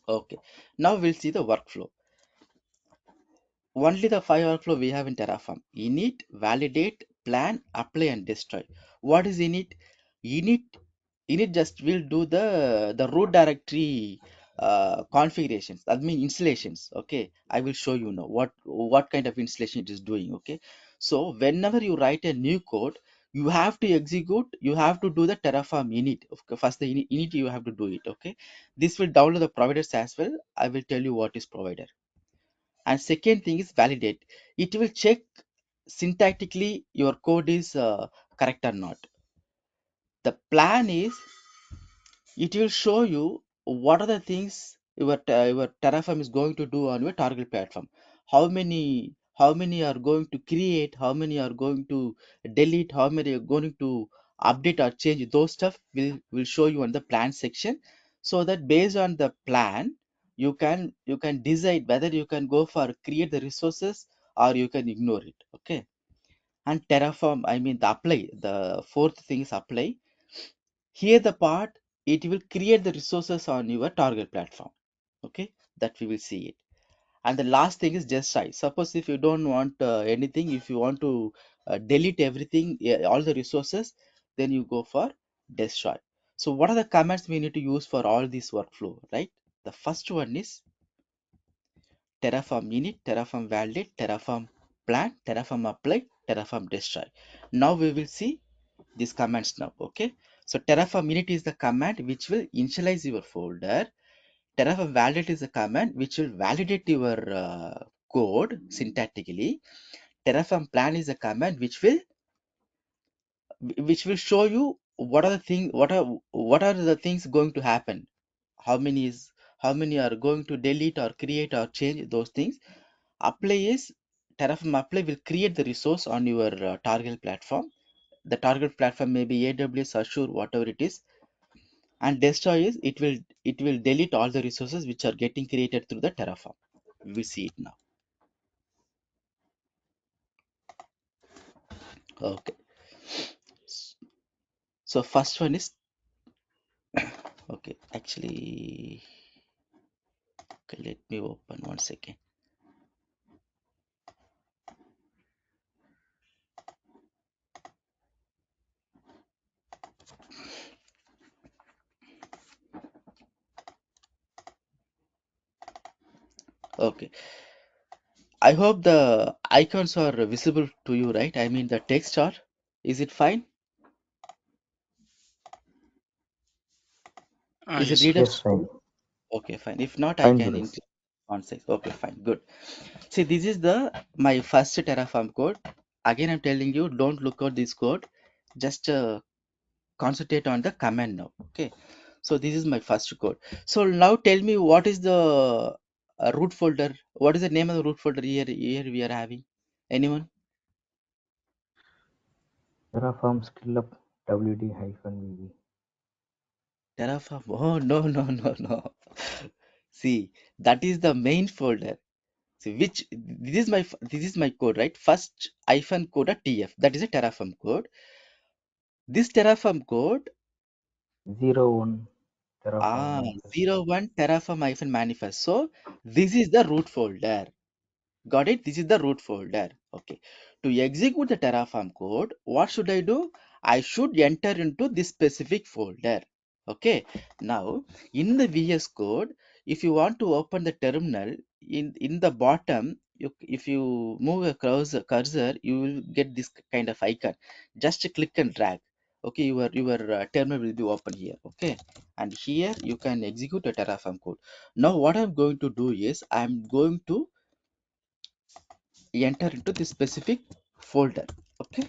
Okay, now we'll see the workflow. Only the 5 workflow we have in Terraform: init, validate, plan, apply, and destroy. What is init? Init init just will do the root directory configurations. That means installations. Okay, I will show you now what kind of installation it is doing. Okay, so whenever you write a new code, you have to execute. You have to do the Terraform init. First, the init you have to do it. Okay, this will download the providers as well. I will tell you what is provider. And second thing is validate. It will check syntactically your code is correct or not. The plan is it will show you what are the things your Terraform is going to do on your target platform. How many are going to create, how many are going to delete, how many are going to update or change. Those stuff will show you on the plan section, so that based on the plan you can decide whether you can go for create the resources or you can ignore it. Okay, and Terraform, I mean the apply, the fourth thing is apply. Here the part, it will create the resources on your target platform. Okay, that we will see it. And the last thing is destroy. Suppose if you don't want anything, if you want to delete everything, all the resources, then you go for destroy. So what are the commands we need to use for all this workflow, right? The first one is Terraform init, Terraform validate, Terraform plan, Terraform apply, Terraform destroy. Now we will see these commands now. Okay, so Terraform init is the command which will initialize your folder. Terraform validate is the command which will validate your code syntactically. Terraform plan is the command which will show you what are the things going to happen. How many are going to delete or create or change those things. Apply is Terraform apply will create the resource on your target platform. The target platform may be AWS, Azure, whatever it is. And destroy is it will delete all the resources which are getting created through the Terraform. We see it now. Okay, so first one is okay, actually, okay, let me open one second. Okay, I hope the icons are visible to you, right? I mean the text are, is it fine? Is it Yes, sir. readable Yes, to fine. you? Okay, fine. If not, I Fine, can Guruji. increase one sec. Okay, fine, good. See, this is the my first Terraform code. Again, I'm telling you, don't look at this code. Just concentrate on the command now. Okay, so this is my first code. So now tell me, what is the root folder? What is the name of the root folder here we are having? Anyone? Terraform skill up wd-vv. Terraform? Oh, no, no, no, no. See, that is the main folder. See, which this is my code, right? First hyphen code tf, that is a Terraform code. This Terraform code, 01 Terraform ah, manifest. 01 Terraform hyphen manifest. So this is the root folder. Got it? This is the root folder. Okay. To execute the Terraform code, what should I do? I should enter into this specific folder. Okay. Now, in the VS Code, if you want to open the terminal, in the bottom, if you move a cursor, you will get this kind of icon. Just click and drag. Okay, your terminal will be open here. Okay, and here you can execute a Terraform code. Now, what I'm going to do is I'm going to enter into this specific folder. Okay,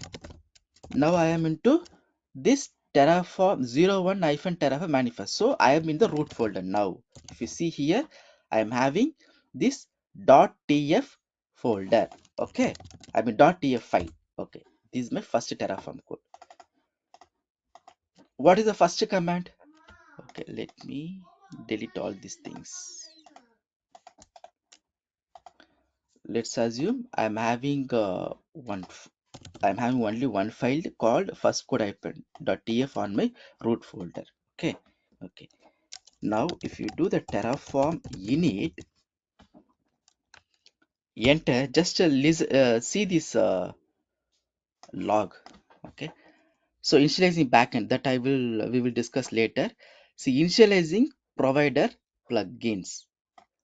now I am into this Terraform 01 hyphen Terraform manifest. So I am in the root folder. Now if you see here, I am having this .tf folder. Okay, I mean .tf file. Okay, this is my first Terraform code. What is the first command? Okay, let me delete all these things. Let's assume I'm having only one file called first code hyphen .tf on my root folder. Okay, okay. Now if you do the terraform init, enter, just see this log. Okay, so initializing backend, that we will discuss later. See, initializing provider plugins,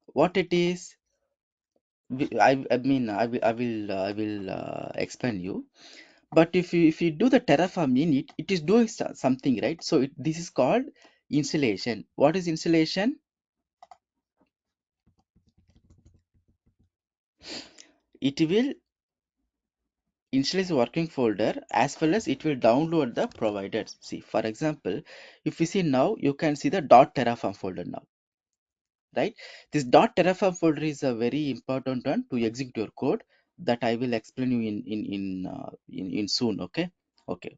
what it is, I mean I will explain you. But if you do the terraform init, it is doing something, right? So this is called installation. What is installation? It will initialize the working folder, as well as it will download the providers. See, for example, if you see now, you can see the .terraform folder now, right? This .terraform folder is a very important one to execute your code, that I will explain you in soon. Okay, okay.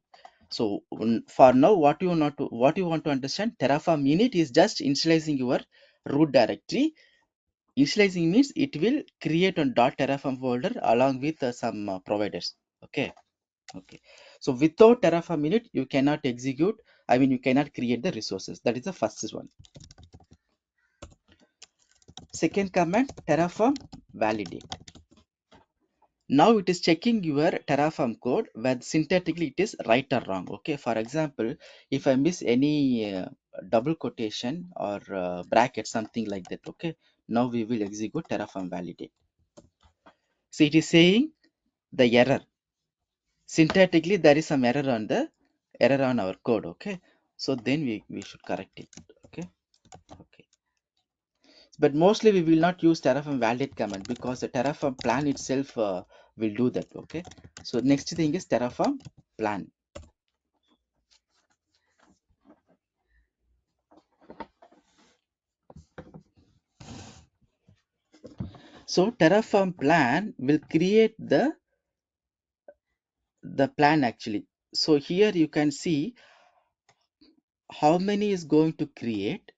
So for now, what you want to understand, terraform init is just initializing your root directory. Initializing means it will create a .terraform folder along with some providers. Okay, okay. So without terraform init, you cannot execute, I mean you cannot create the resources. That is the first one. Second command, terraform validate. Now it is checking your terraform code whether syntactically it is right or wrong. Okay, for example, if I miss any double quotation or bracket, something like that. Okay, now we will execute terraform validate. So it is saying the error, syntactically there is some error on our code. Okay, so then we should correct it. Okay, okay. But mostly we will not use terraform validate command, because the terraform plan itself will do that. Okay, so next thing is terraform plan. So terraform plan will create the plan actually. So here you can see how many is going to create,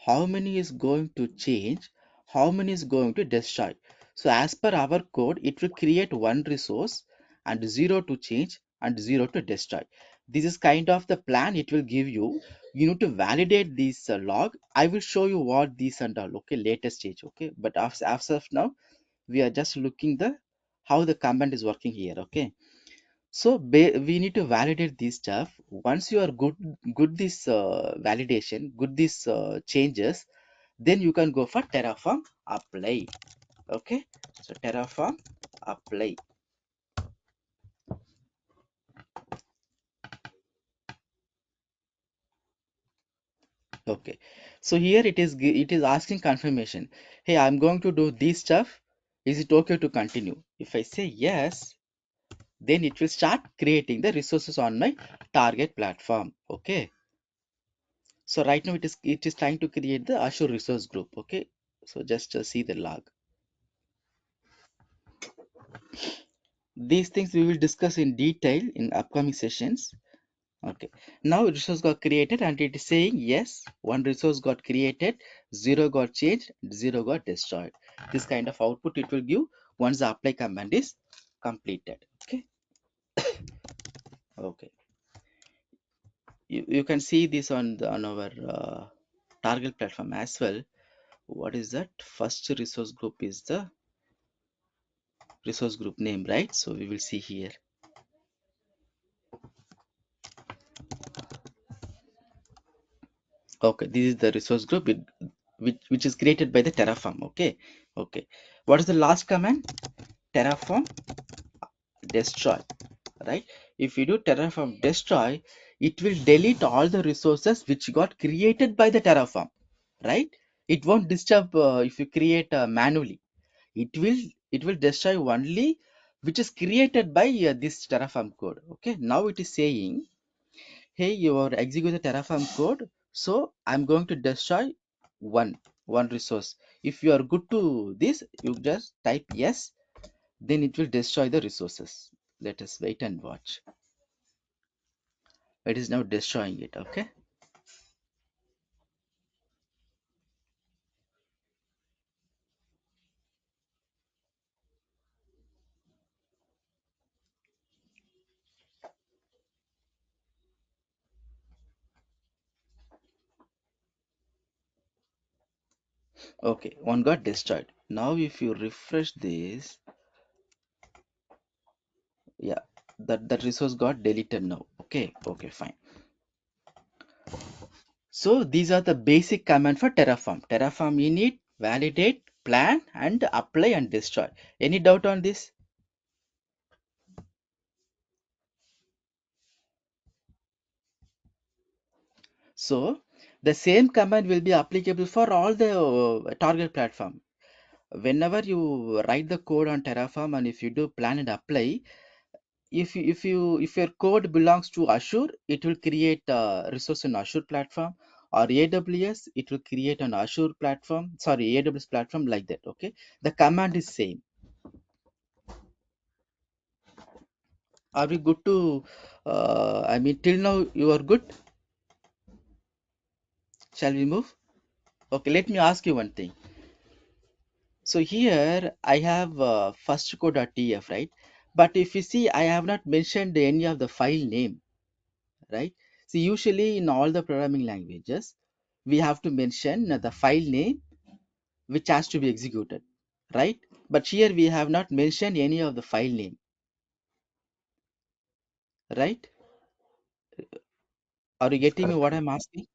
how many is going to change, how many is going to destroy. So as per our code, it will create one resource and zero to change and zero to destroy. This is kind of the plan it will give you. You need to validate this log. I will show you what these and all. Okay, later stage. Okay, but as of now, we are just looking the how the command is working here. Okay, so we need to validate this stuff. Once you are good this validation, good this changes, then you can go for terraform apply. Okay, so terraform apply. Okay, so here it is asking confirmation. Hey, I'm going to do this stuff, is it okay to continue? If I say yes, then it will start creating the resources on my target platform. Okay, so right now it is trying to create the Azure resource group. Okay, so just see the log. These things we will discuss in detail in upcoming sessions. Okay, now resource got created and it is saying yes, one resource got created, zero got changed, zero got destroyed. This kind of output it will give once the apply command is completed. Okay, okay. You can see this on our target platform as well. What is that? First resource group is the resource group name, right? So we will see here. Okay, this is the resource group which is created by the terraform. Okay, okay. What is the last command? Terraform destroy, right? If you do terraform destroy, it will delete all the resources which got created by the terraform, right? It won't disturb if you create manually. It will destroy only which is created by this terraform code. Okay, now it is saying, hey, you are execute the terraform code, so I'm going to destroy one resource. If you are good to this, you just type yes, then it will destroy the resources. Let us wait and watch. It is now destroying it. Okay, Okay, one got destroyed. Now if you refresh this, yeah, that resource got deleted now. Okay, okay, fine. So these are the basic command for Terraform. Terraform init, validate, plan, and apply and destroy. Any doubt on this? So the same command will be applicable for all the target platform. Whenever you write the code on Terraform and if you do plan and apply, if your code belongs to Azure, it will create a resource in Azure platform, or AWS, it will create an Azure platform, sorry, AWS platform, like that. Okay, the command is same. Are we good to I mean, till now you are good? Shall we move? Okay, let me ask you one thing. So here I have first code.tf, right? But if you see, I have not mentioned any of the file name, right? See, usually in all the programming languages, we have to mention the file name which has to be executed, right? But here we have not mentioned any of the file name, right? Are you getting me what Correct. I'm asking?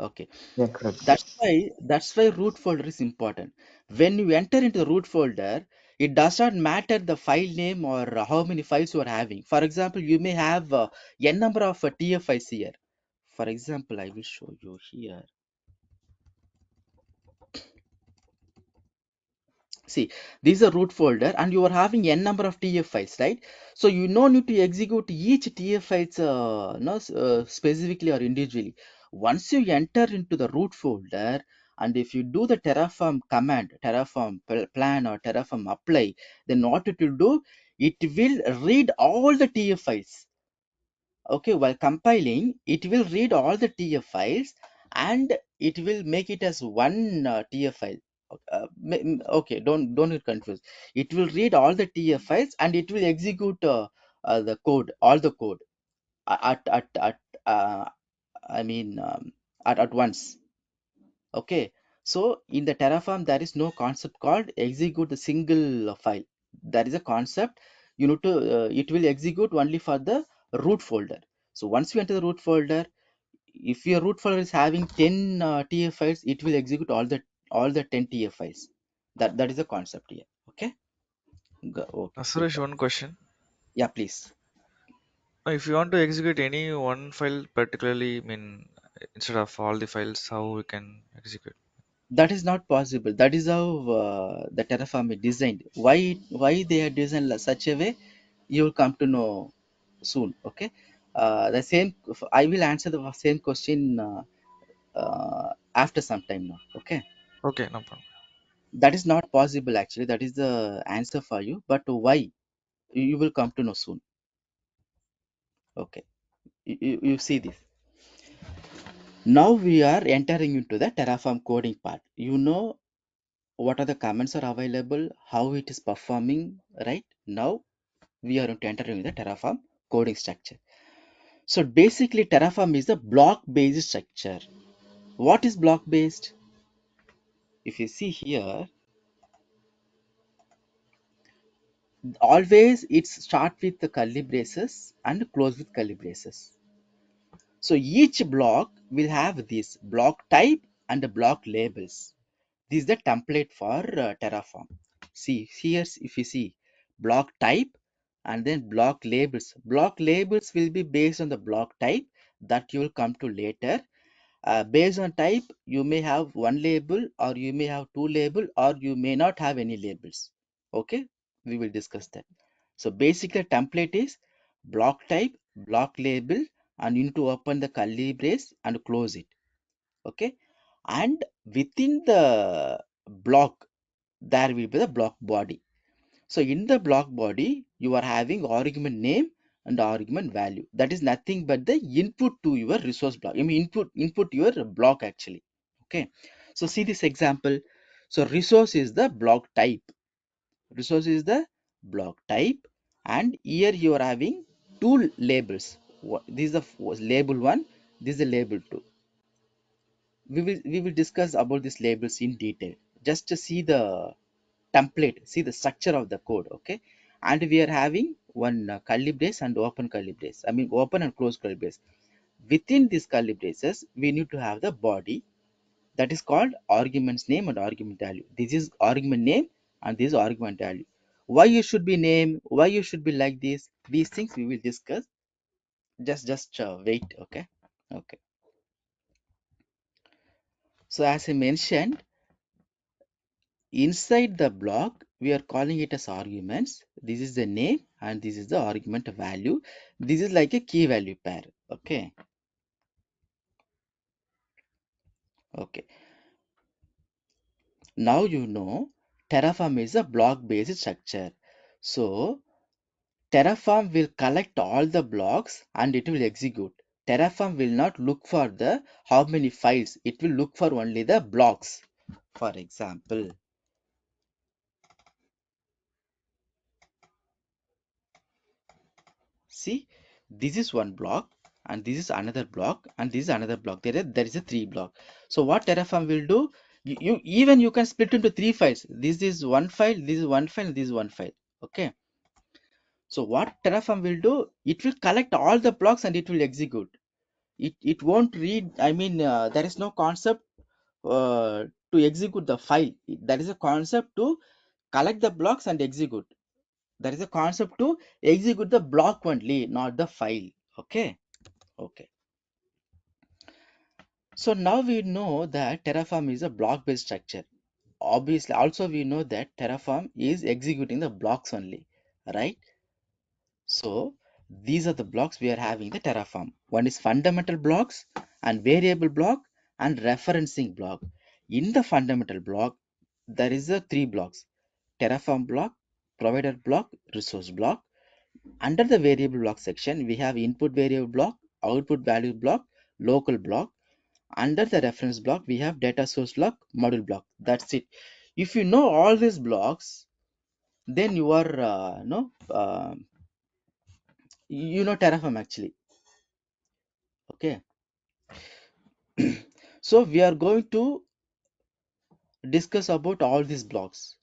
Okay. Yeah, correct. That's why root folder is important. When you enter into the root folder, it does not matter the file name or how many files you are having. For example, you may have n number of TF files here. For example, I will show you here. See, this is a root folder and you are having n number of TF files, right? So you no need to execute each TF files no, specifically or individually. Once you enter into the root folder, and if you do the Terraform command, Terraform plan or Terraform apply, then what it will do, it will read all the TF files. Okay, while compiling, it will read all the TF files and it will make it as one TF file. Okay, don't get confused. It will read all the TF files and it will execute the code, all the code at uh, I mean at once. Okay, so in the Terraform, there is no concept called execute a single file. There is a concept you need to, it will execute only for the root folder. So once you enter the root folder, if your root folder is having 10 TF files, it will execute all the 10 TF files. That is the concept here. Okay. Okay, Suresh, super. one question. Yeah, please. If you want to execute any one file particularly, instead of all the files, how we can execute? That is not possible. That is how the Terraform is designed. Why they are designed such a way, you will come to know soon. Okay. The same. I will answer the same question after some time now. Okay. Okay, no problem. That is not possible actually. That is the answer for you. But why? You will come to know soon. Okay. You see this. Now we are entering into the Terraform coding part. You know what are the comments are available, how it is performing, right? Now we are going to enter into the Terraform coding structure. So basically, Terraform is a block-based structure. What is block-based? If you see here, always it start with the curly braces and close with curly braces. So each block will have this block type and the block labels. This is the template for Terraform. See here, if you see block type and then block labels. Block labels will be based on the block type that you will come to later. Based on type, you may have one label or you may have two label or you may not have any labels. Okay, we will discuss that. So basically template is block type, block label, and you need to open the curly brace and close it. Okay, and within the block there will be the block body. So in the block body, you are having argument name and argument value. That is nothing but the input to your resource block. I mean input to your block actually. Okay. So see this example. So resource is the block type. Resource is the block type, and here you are having two labels. This is the label one. This is the label two. We will discuss about these labels in detail. just to see the template, see the structure of the code. Okay, and we are having one curly brace and open curly brace. I mean open and close curly brace. Within these curly braces, we need to have the body that is called argument's name and argument value. This is argument name and this is argument value. Why you should be name? Why you should be like this? These things we will discuss. Just wait. Okay. Okay. So as I mentioned, inside the block, we are calling it as arguments. This is the name and this is the argument value. This is like a key value pair. Okay. Okay. Now you know Terraform is a block based structure. So Terraform will collect all the blocks and it will execute. Terraform will not look for the how many files. It will look for only the blocks. For example, see, this is one block and this is another block and this is another block. There is a three block. So what Terraform will do, you even you can split into three files. This is one file, this is one file, this is one file. Okay. So what Terraform will do, it will collect all the blocks and it will execute. It won't read. I mean, there is no concept to execute the file. There is a concept to collect the blocks and execute. There is a concept to execute the block only, not the file. Okay. Okay. So now we know that Terraform is a block-based structure. Obviously, also we know that Terraform is executing the blocks only, right? So these are the blocks we are having the Terraform. One is fundamental blocks and variable block and referencing block. In the fundamental block, there is a three blocks: Terraform block, provider block, resource block. Under the variable block section, we have input variable block, output value block, local block. Under the reference block, we have data source block, module block. That's it. If you know all these blocks, then you are no you know Terraform actually. Okay. So we are going to discuss about all these blocks.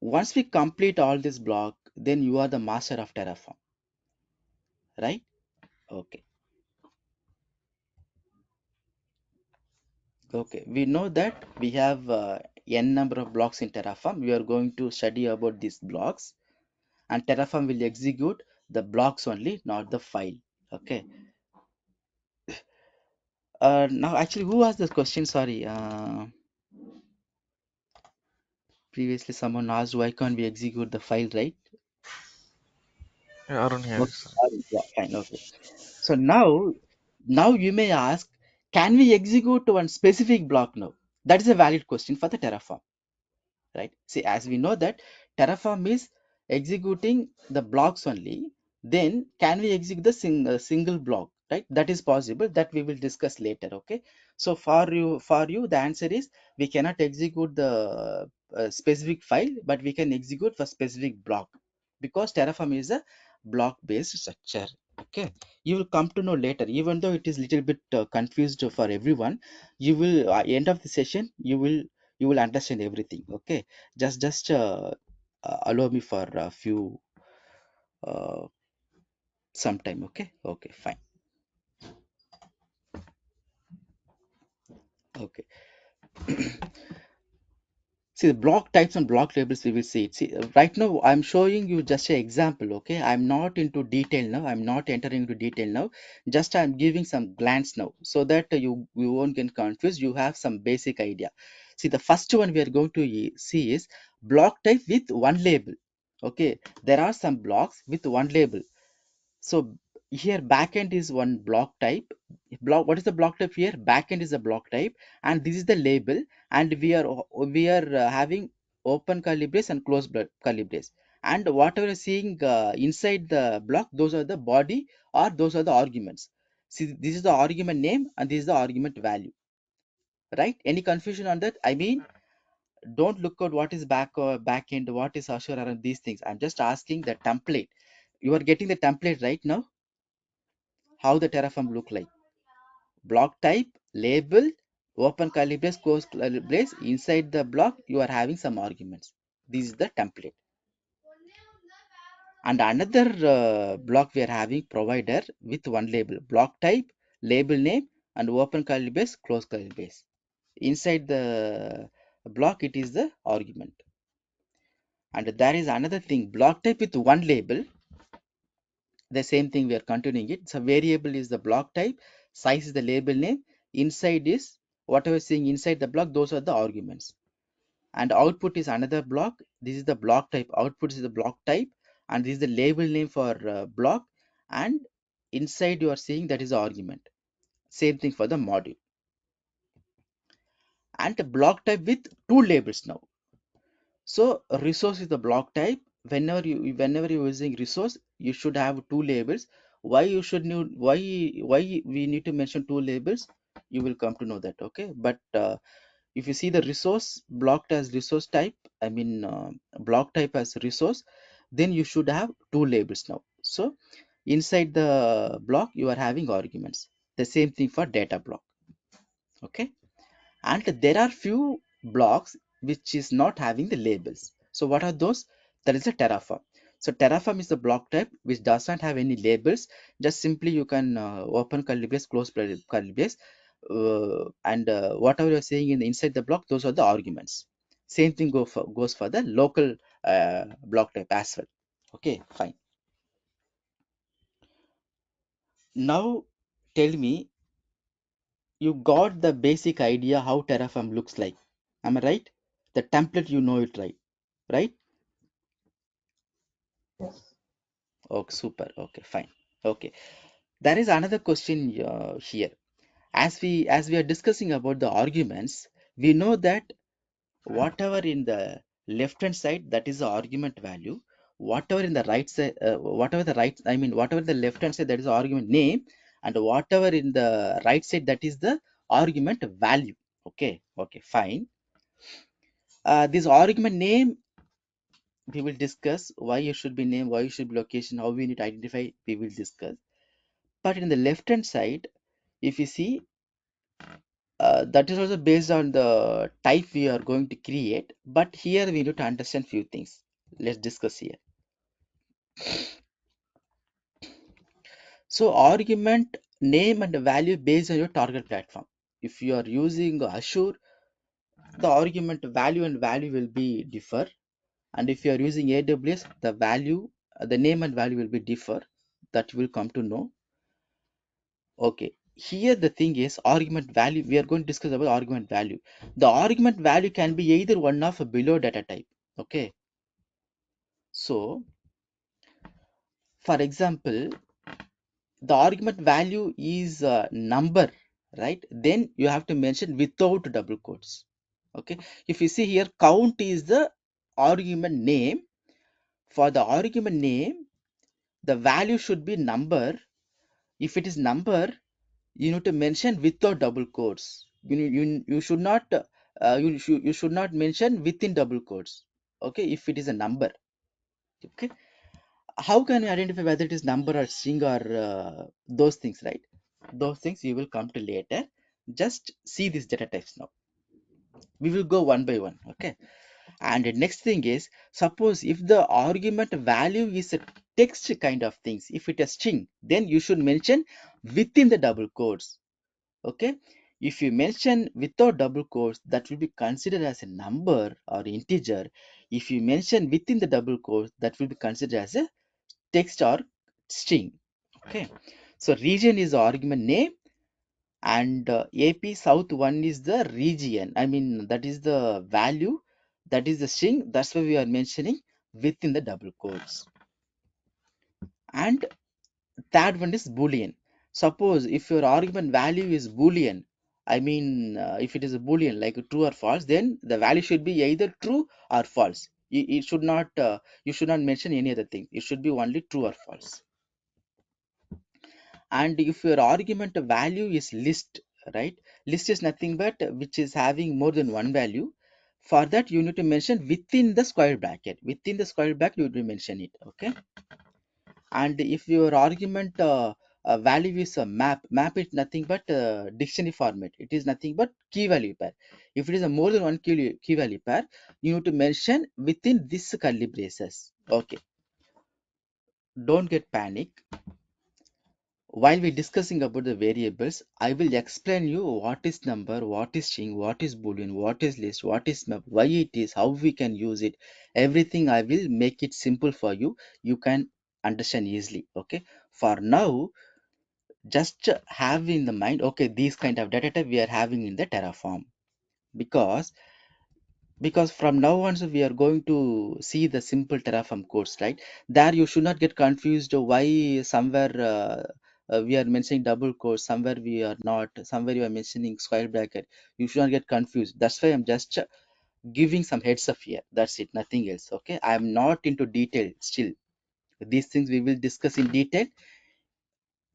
Once we complete all this block, then you are the master of Terraform, right? Okay. Okay. We know that we have n number of blocks in Terraform. We are going to study about these blocks, and Terraform will execute the blocks only, not the file. Okay. Now, actually, who asked this question? Sorry. Previously, someone asked why can't we execute the file, right? Yeah, Arun here. Okay, sorry. Yeah, fine. Okay. So now you may ask, can we execute one specific block now? That is a valid question for the Terraform, right? See, as we know that Terraform is executing the blocks only, then can we execute the single block, right? That is possible. That we will discuss later. Okay. So for you, the answer is we cannot execute the specific file, but we can execute for specific block because Terraform is a block-based structure. Okay. You will come to know later, even though it is little bit confused for everyone. You will end of the session. You will understand everything. Okay, just allow me for a few uh, some time. Okay. Okay, fine. Okay. See the block types and block labels, we will see it. See, right now I'm showing you just an example. Okay, I'm not into detail now, I'm not entering into detail now, just I'm giving some glance now so that you won't get confused, you have some basic idea. See, the first one we are going to see is block type with one label. Okay, there are some blocks with one label. So here backend is one block type. What is the block type here? Backend is a block type, and this is the label. And we are having open curly brace and closed curly brace. And whatever you're seeing inside the block, those are the body or those are the arguments. See, this is the argument name and this is the argument value. Right? Any confusion on that? I mean, don't look at what is backend, what is Azure, and these things. I'm just asking the template. You are getting the template right now. How the Terraform look like: block type, label, open curly brace, close curly brace. Inside the block you are having some arguments. This is the template. And another block we are having provider with one label, block type, label name, and open curly brace, close curly brace. Inside the block it is the argument. And there is another thing, block type with one label. The same thing we are continuing it. So variable is the block type, size is the label name, inside is whatever seeing inside the block, those are the arguments. And output is another block. This is the block type, output is the block type, and this is the label name for block, and inside you are seeing that is the argument. Same thing for the module. And the block type with two labels now. So resource is the block type. Whenever you're using resource, you should have two labels. Why you should know, why we need to mention two labels, you will come to know that. Okay, but if you see the resource blocked as resource type, I mean block type as resource, then you should have two labels now. So inside the block you are having arguments. The same thing for data block. Okay, and there are few blocks which is not having the labels. So what are those? That is a terraform. So terraform is the block type which does not have any labels. Just simply you can open curly brace, close curly brace, and whatever you're saying in the inside the block, those are the arguments. Same thing goes for the local block type as well. Okay, fine. Now tell me, you got the basic idea how terraform looks like. Am I right? The template, you know it, right? Yes. Okay, super. Okay, fine. Okay, there is another question here. As we are discussing about the arguments, we know that whatever in the left hand side, that is the argument value. Whatever in the right side, whatever the left hand side, that is the argument name, and whatever in the right side, that is the argument value. Okay, okay, fine. This argument name, we will discuss why you should be name, why you should be location, how we need to identify, we will discuss. But in the left hand side, if you see, that is also based on the type we are going to create, but here we need to understand few things. Let's discuss here. So argument name and value based on your target platform. If you are using Azure, the argument value and value will be differ, and if you are using AWS, the value, the name and value will be differ. That you will come to know. Okay, here the thing is argument value. We are going to discuss about argument value. The argument value can be either one of a below data type. Okay, so for example, the argument value is a number, right? Then you have to mention without double quotes. Okay, if you see here, count is the argument name. For the argument name, the value should be number. If it is number, you need to mention without double quotes. You should not you should not mention within double quotes. Okay, if it is a number. Okay, how can you identify whether it is number or string or those things, right? Those things you will come to later. Just see these data types now. We will go one by one. Okay, and the next thing is, suppose if the argument value is a text kind of things, if it is string, then you should mention within the double quotes. Okay, if you mention without double quotes, that will be considered as a number or integer. If you mention within the double quotes, that will be considered as a text or string. Okay, so region is the argument name, and AP South 1 is the region. I mean, that is the value, that is the string. That's why we are mentioning within the double quotes. And third one is Boolean. Suppose if your argument value is Boolean, I mean, if it is a Boolean like true or false, then the value should be either true or false. It should not, you should not mention any other thing. It should be only true or false. And if your argument value is list, right? List is nothing but which is having more than one value. For that, you need to mention within the square bracket. Within the square bracket, you will mention it. Okay. And if your argument value is a map. Map is nothing but dictionary format. It is nothing but key value pair. If it is a more than one key value pair, you need to mention within this curly braces. Okay, don't get panic. While we're discussing about the variables, I will explain you what is number, what is string, what is boolean, what is list, what is map, why it is, how we can use it. Everything I will make it simple for you. You can understand easily. Okay. For now, just have in the mind, okay, these kind of data type we are having in the Terraform, because from now on, so we are going to see the simple Terraform codes, right? There you should not get confused why somewhere we are mentioning double quotes, somewhere we are not, somewhere you are mentioning square bracket. You should not get confused. That's why I'm just giving some heads up here. That's it, nothing else. Okay, I am not into detail still. These things we will discuss in detail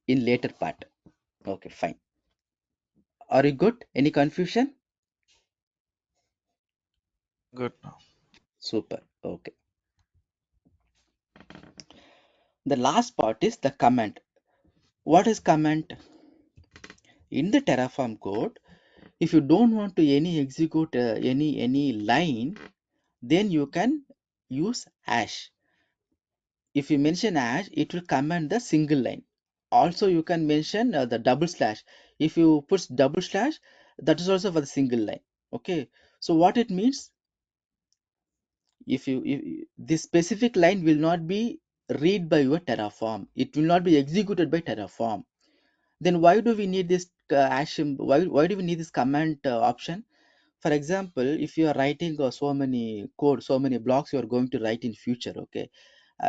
in later part. Okay, fine. Are you good? Any confusion? Good now. Super. Okay. The last part is the comment. What is comment? In the Terraform code, if you don't want to any execute any line, then you can use hash. If you mention hash, it will comment the single line. Also, you can mention the double slash. If you put double slash, that is also for the single line. Okay. So what it means, if this specific line will not be read by your Terraform, it will not be executed by Terraform. Then why do we need this hash? Why do we need this command option? For example, if you are writing so many code, so many blocks you are going to write in future, okay,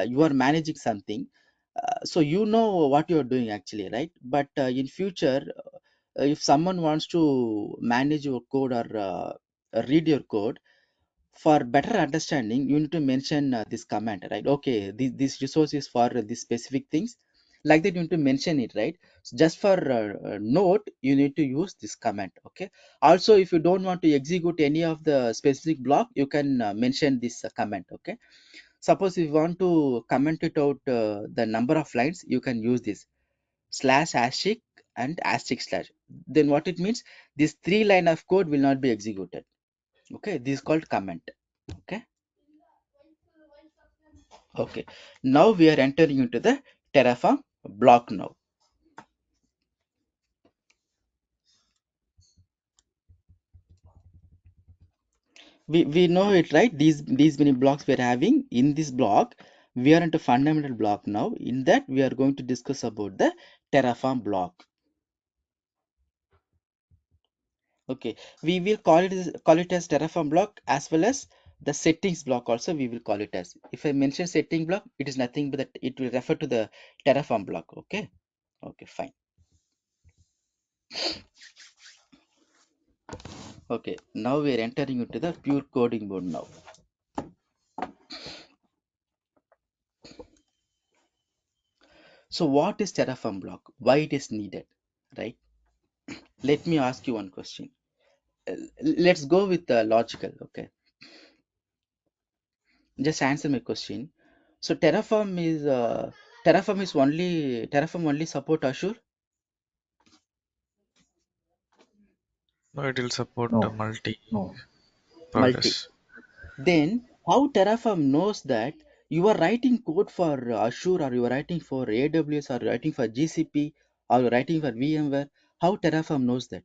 you are managing something, so you know what you are doing actually, right? But in future, if someone wants to manage your code or read your code, for better understanding, you need to mention this comment, right? Okay, this resource is for these specific things, like that you need to mention it, right? So just for note, you need to use this comment. Okay. Also, if you don't want to execute any of the specific block, you can mention this comment. Okay. Suppose if you want to comment it out the number of lines, you can use this slash asterisk and asterisk slash. Then what it means, this 3 line of code will not be executed. Okay, this is called comment. Okay. Okay, now we are entering into the Terraform block now. We know it, right? These many blocks we are having in this block. We are into fundamental block now. In that, we are going to discuss about the Terraform block. Okay, we will call it as Terraform block, as well as the settings block also we will call it as. If I mention setting block, it is nothing but that it will refer to the Terraform block. Okay. Okay, fine. Okay, now we are entering into the pure coding mode now. So what is Terraform block? Why it is needed, right? Let me ask you one question. Let's go with the logical. Okay, just answer my question. So Terraform only support Azure. No, it will support No, multi no. Multi. providers. Then how Terraform knows that you are writing code for Azure, or you are writing for AWS, or writing for GCP, or you're writing for VMware? How Terraform knows that?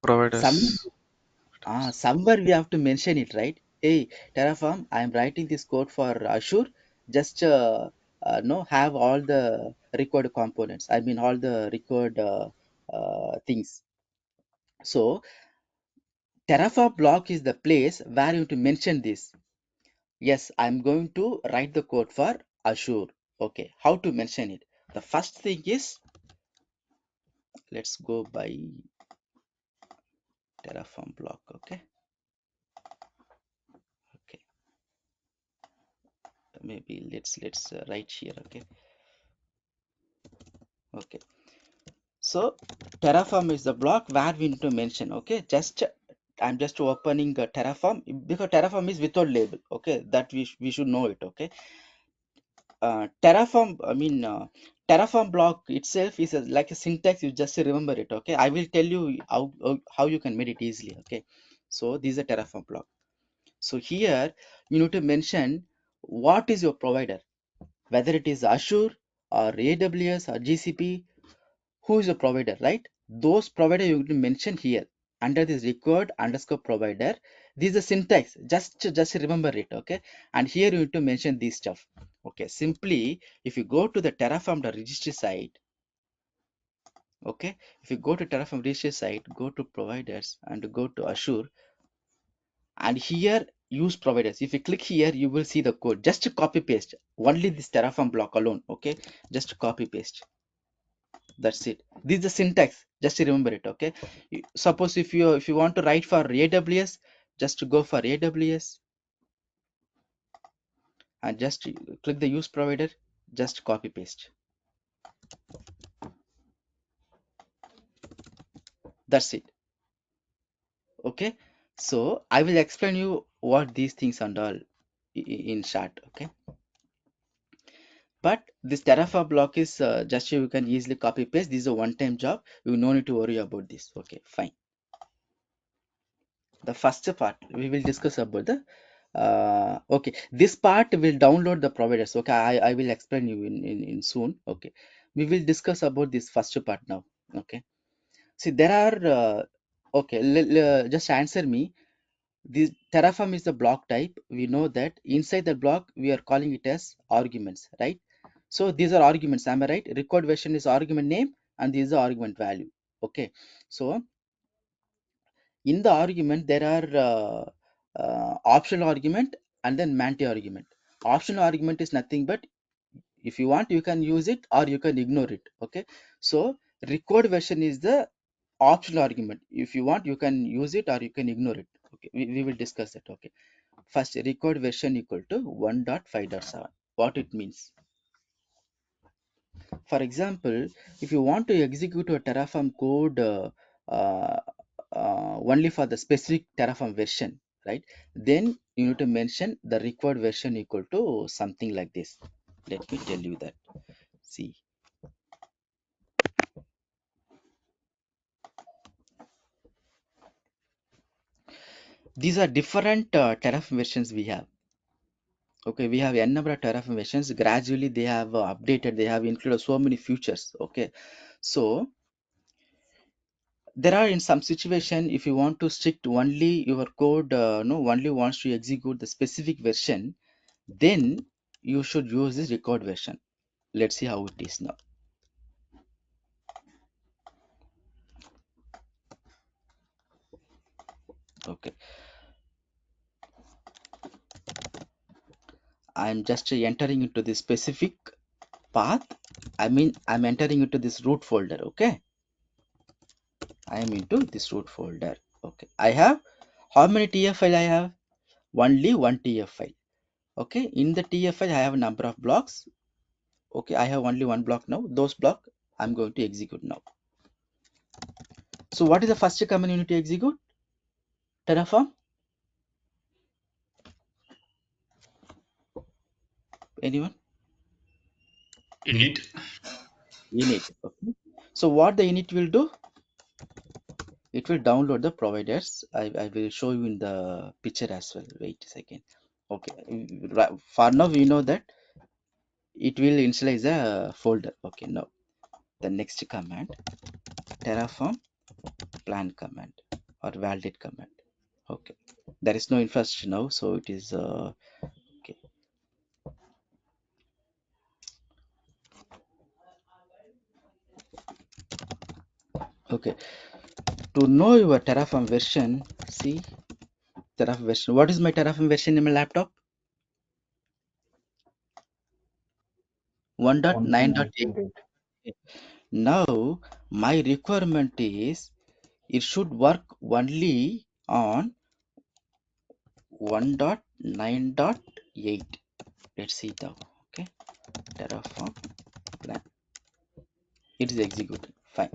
Some Providers. somewhere we have to mention it, right? Hey, Terraform, I am writing this code for Azure. Just no, have all the required components. I mean, all the required things. So, Terraform block is the place where you have to mention this. Yes, I'm going to write the code for Azure. Okay, how to mention it? The first thing is, let's go by Terraform block. Okay, okay, maybe let's write here. Okay, okay. So Terraform is the block where we need to mention. Okay, just I'm just opening Terraform, because Terraform is without label. Okay, that we should know it. Okay, Terraform. I mean Terraform block itself is like a syntax. You just remember it. Okay, I will tell you how you can make it easily. Okay, so this is a Terraform block. So here you need to mention what is your provider, whether it is Azure or AWS or GCP. Who is your provider, right? Those provider you need to mention here under this record underscore provider. This is the syntax. Just remember it. Okay, and here you need to mention this stuff. Okay, simply if you go to the Terraform registry site. Okay, if you go to Terraform registry site, go to providers and go to Azure, and here use providers. If you click here, you will see the code. Just copy paste only this Terraform block alone. Okay, just copy paste. That's it. This is the syntax. Just remember it. Okay, suppose if you want to write for AWS, just go for AWS and just click the use provider. Just copy paste. That's it. Okay, so I will explain you what these things and all in short. Okay, but this Terraform block is just you can easily copy paste. This is a one-time job. You no need to worry about this. Okay, fine. The first part we will discuss about the okay, this part will download the providers. Okay, I will explain you in soon. Okay, we will discuss about this first part now. Okay, see there are okay, just answer me. This Terraform is the block type. We know that inside the block we are calling it as arguments, right? So these are arguments, am I right? Record version is argument name and this is the argument value. Okay, so in the argument there are optional argument and then manti argument. Optional argument is nothing but if you want you can use it or you can ignore it. Okay, so record version is the optional argument. If you want you can use it or you can ignore it. Okay, we will discuss that. Okay, first record version equal to 1.5.7. What it means? For example, if you want to execute a Terraform code uh, only for the specific Terraform version, right? Then you need to mention the required version equal to something like this. Let me tell you that. See, these are different Terraform versions we have. Okay, we have n number of Terraform versions. Gradually, they have updated. They have included so many features. Okay, so there are in some situation if you want to stick to only your code no only wants to execute the specific version, then you should use this record version. Let's see how it is now. Okay, I'm just entering into this specific path. I'm entering into this root folder. Okay, I am into this root folder. Okay, I have how many TF file I have? Only one TF file. Okay, in the TF file I have a number of blocks. Okay, I have only one block now. Those block I'm going to execute now. So what is the first command you need to execute? Terraform? Anyone? Init. Init. Okay. So what the init will do? It will download the providers. I will show you in the picture as well. Wait a second. Okay. For now we know that it will initialize a folder. Okay. Now the next command, Terraform plan command or validate command. Okay. There is no infrastructure now, so it is okay. Okay. To know your Terraform version, see Terraform version. What is my Terraform version in my laptop? 1.9.8. 1.9.8. Now my requirement is it should work only on 1.9.8. Let's see now. Okay, Terraform plan. It is executed. Fine.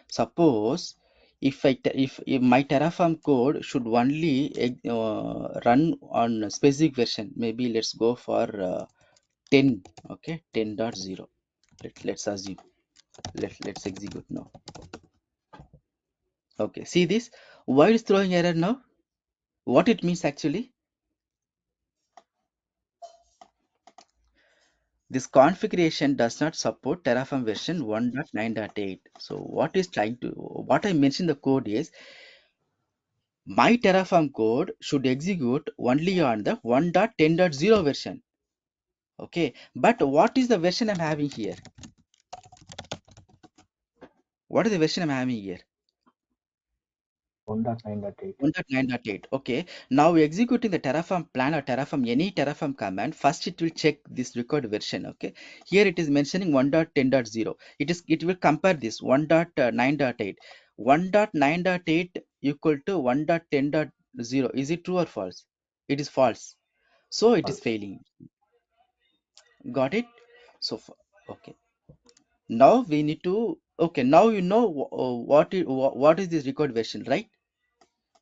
Suppose if my Terraform code should only run on a specific version, maybe let's go for 10. Okay, 10.0. Let's assume. Let's execute now. Okay, see this? Why it is throwing error now? What it means actually? This configuration does not support Terraform version 1.9.8. So what I mentioned in the code is my Terraform code should execute only on the 1.10.0 version. Okay, but what is the version I'm having here? What is the version I'm having here? 1.9.8. 1.9.8. Okay, now executing the Terraform plan or Terraform any Terraform command, first it will check this record version. Okay, here it is mentioning 1.10.0. It will compare this 1.9.8. 1.9.8 equal to 1.10.0. Is it true or false? It is false. So it is False. failing. Got it? So okay. Now we need to okay. Now you know what is this record version, right?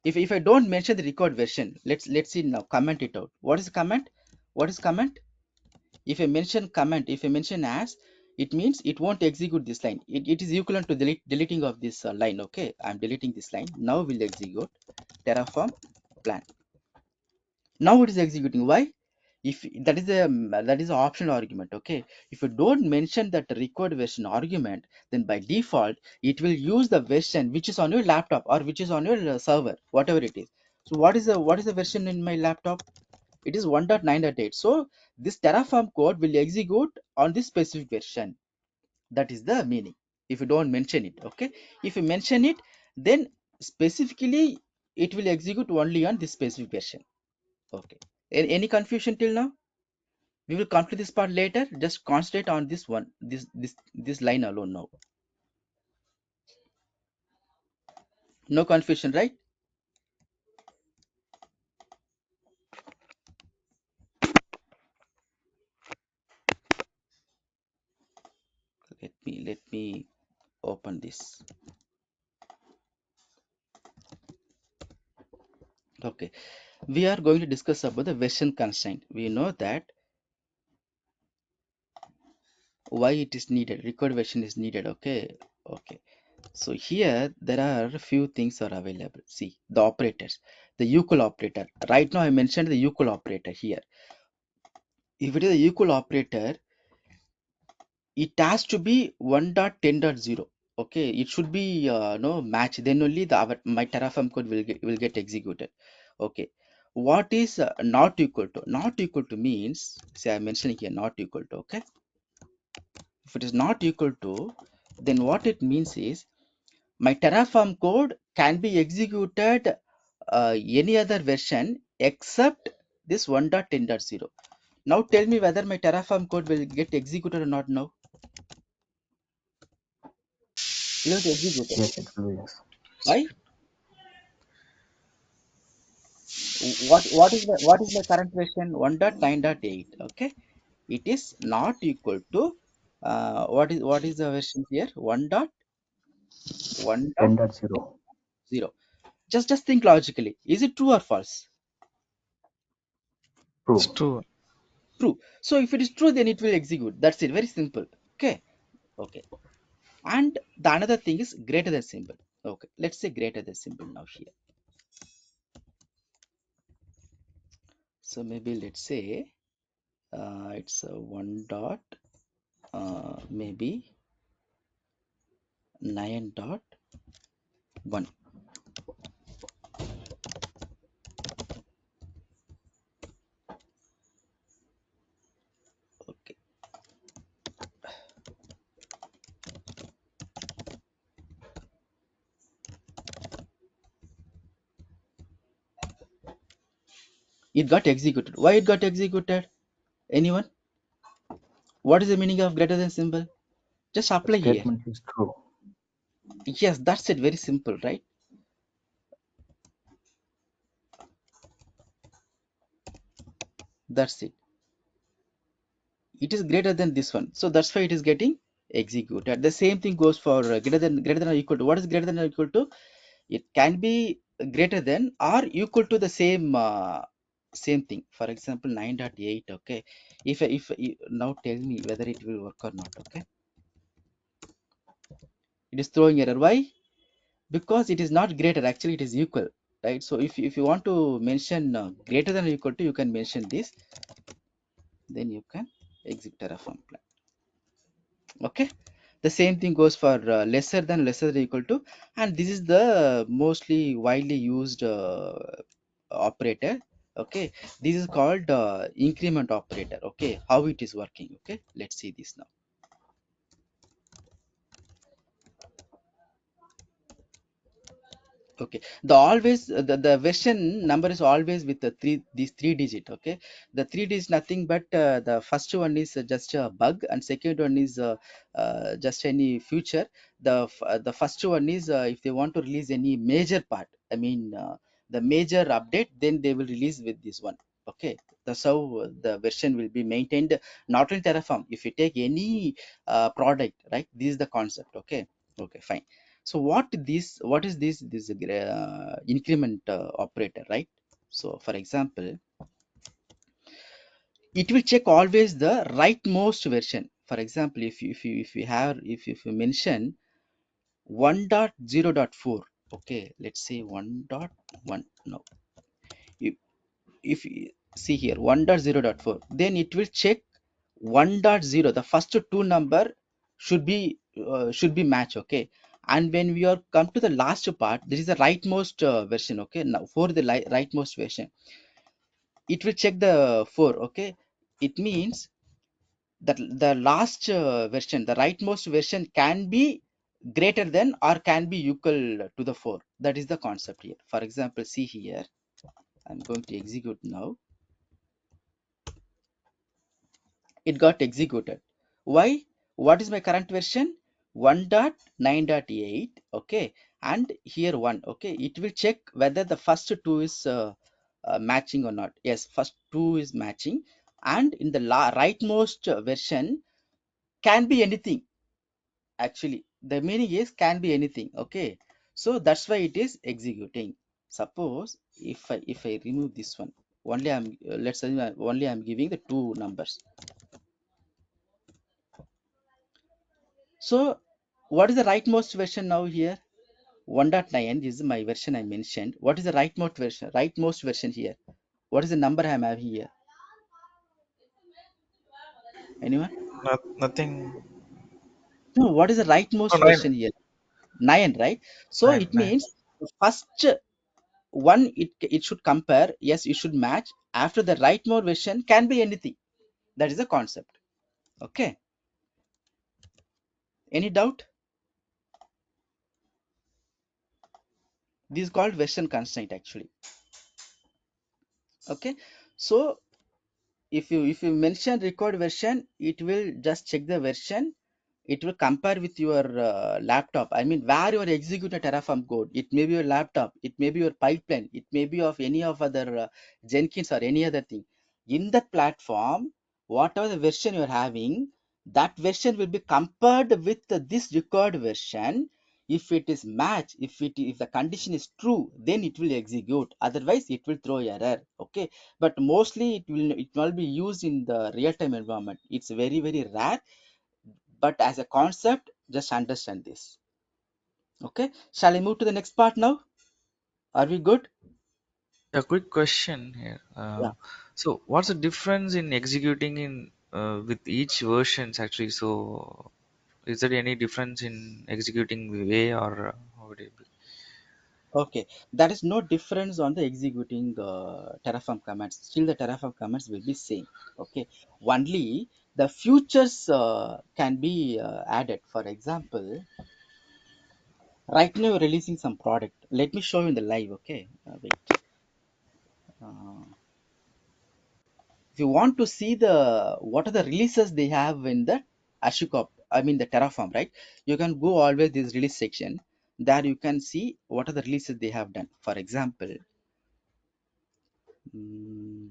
If I don't mention the record version, let's see now. Comment it out. What is comment? What is comment? If I mention comment, if I mention as, it means it won't execute this line. It is equivalent to deleting of this line. Okay, I'm deleting this line. Now we'll execute Terraform plan. Now it is executing. Why? If that is a optional argument. Okay, if you don't mention that record version argument, then by default it will use the version which is on your laptop or which is on your server, whatever it is. So what is the version in my laptop? It is 1.9.8. So this Terraform code will execute on this specific version. That is the meaning. If you don't mention it, okay. If you mention it, then specifically it will execute only on this specific version. Okay. Any confusion till now? We will complete this part later. Just concentrate on this one, this line alone now. No confusion, right? Let me open this. Okay. We are going to discuss about the version constraint. We know that why it is needed. Record version is needed. Okay. Okay. So here there are a few things are available. See the operators, the equal operator. Right now I mentioned the equal operator here. If it is a equal operator, it has to be 1.10.0. Okay, it should be no match. Then only my Terraform code will get executed. Okay, what is not equal to? Not equal to means, say I'm mentioning here not equal to. Okay, if it is not equal to, then what it means is my Terraform code can be executed any other version except this 1.10.0. Now tell me whether my Terraform code will get executed or not now. It will get executed. Yes, it will be yes. Why? What is my current version? 1.9.8. Okay, it is not equal to what is the version here? 1.1.0. 10.0. Just think logically. Is it true or false? It's True. true. True. So if it is true, then it will execute. That's it. Very simple. Okay. Okay. And the another thing is greater than symbol. Okay. Let's say greater than symbol now here. So maybe let's say it's a 1 dot maybe 9.1. Okay. It got executed. Why it got executed? Anyone? What is the meaning of greater than symbol? Just The apply here. statement is true. Yes, that's it. Very simple, right? That's it. It is greater than this one, so that's why it is getting executed. The same thing goes for greater than or equal to. What is greater than or equal to? It can be greater than or equal to the same thing. For example, 9.8. Okay, if now tell me whether it will work or not. Okay, It is throwing error. Why? Because it is not greater, actually it is equal, right? So if you want to mention greater than or equal to, you can mention this, then you can exit Terraform plan. Okay, the same thing goes for lesser than equal to, and this is the mostly widely used operator. Okay, this is called increment operator. Okay, how it is working? Okay, let's see this now. Okay, the version number is always with these three digit. Okay, the three digit is nothing but the first one is just a bug, and second one is just any feature. The first one is if they want to release any major part, I mean the major update, then they will release with this one. Okay, that's how the version will be maintained, not in Terraform. If you take any product, right, this is the concept. Okay, okay, fine. So what is this increment operator, right? So for example, it will check always the rightmost version. For example, if you mention 1.0.4, okay, let's say 1.1. No, if, if you see here 1.0.4, then it will check 1.0, the first two number should be match. Okay, and when we are come to the last part, this is the rightmost version. Okay, now for the rightmost version, it will check the 4. Okay, it means that the last version, the rightmost version, can be greater than or can be equal to the 4. That is the concept here. For example, see here, I'm going to execute now. It got executed. Why? What is my current version? 1.9.8. Okay, and here 1. Okay, it will check whether the first two is matching or not. Yes, first two is matching, and in the rightmost version can be anything. Actually, the meaning is can be anything. Okay, so that's why it is executing. Suppose if I remove this one, only I'm let's say only I'm giving the two numbers. So what is the rightmost version now here? 1.9 is my version I mentioned. What is the rightmost version? Rightmost version here. What is the number I'm having here? Anyone? Nothing. No, what is the Oh, rightmost nine. version here? 9, right? So Nine. it Nine. means the first one, it should compare. Yes, it should match. After the rightmost version can be anything. That is the concept. Okay. Any doubt? This is called version constraint actually. Okay. So if you mention record version, it will just check the version. It will compare with your laptop. I mean, where you are executing Terraform code. It may be your laptop, it may be your pipeline, it may be of any of other Jenkins or any other thing. In that platform, whatever the version you are having, that version will be compared with this record version. If it is match, if the condition is true, then it will execute. Otherwise, it will throw error. Okay, but mostly it will be used in the real-time environment. It's very very rare, but as a concept, just understand this. Okay, shall I move to the next part now? Are we good? A quick question here. Yeah. So, what's the difference in executing in with each versions actually? So, is there any difference in executing way or how would it be? Okay, there is no difference on the executing Terraform commands. Still the Terraform commands will be same. Okay, only the futures can be added. For example, right now you're releasing some product. Let me show you in the live. Okay, wait. uh, if you want to see the what are the releases they have in the ashicop, I mean the Terraform, right? You can go always this release section. There you can see what are the releases they have done. For example, mm,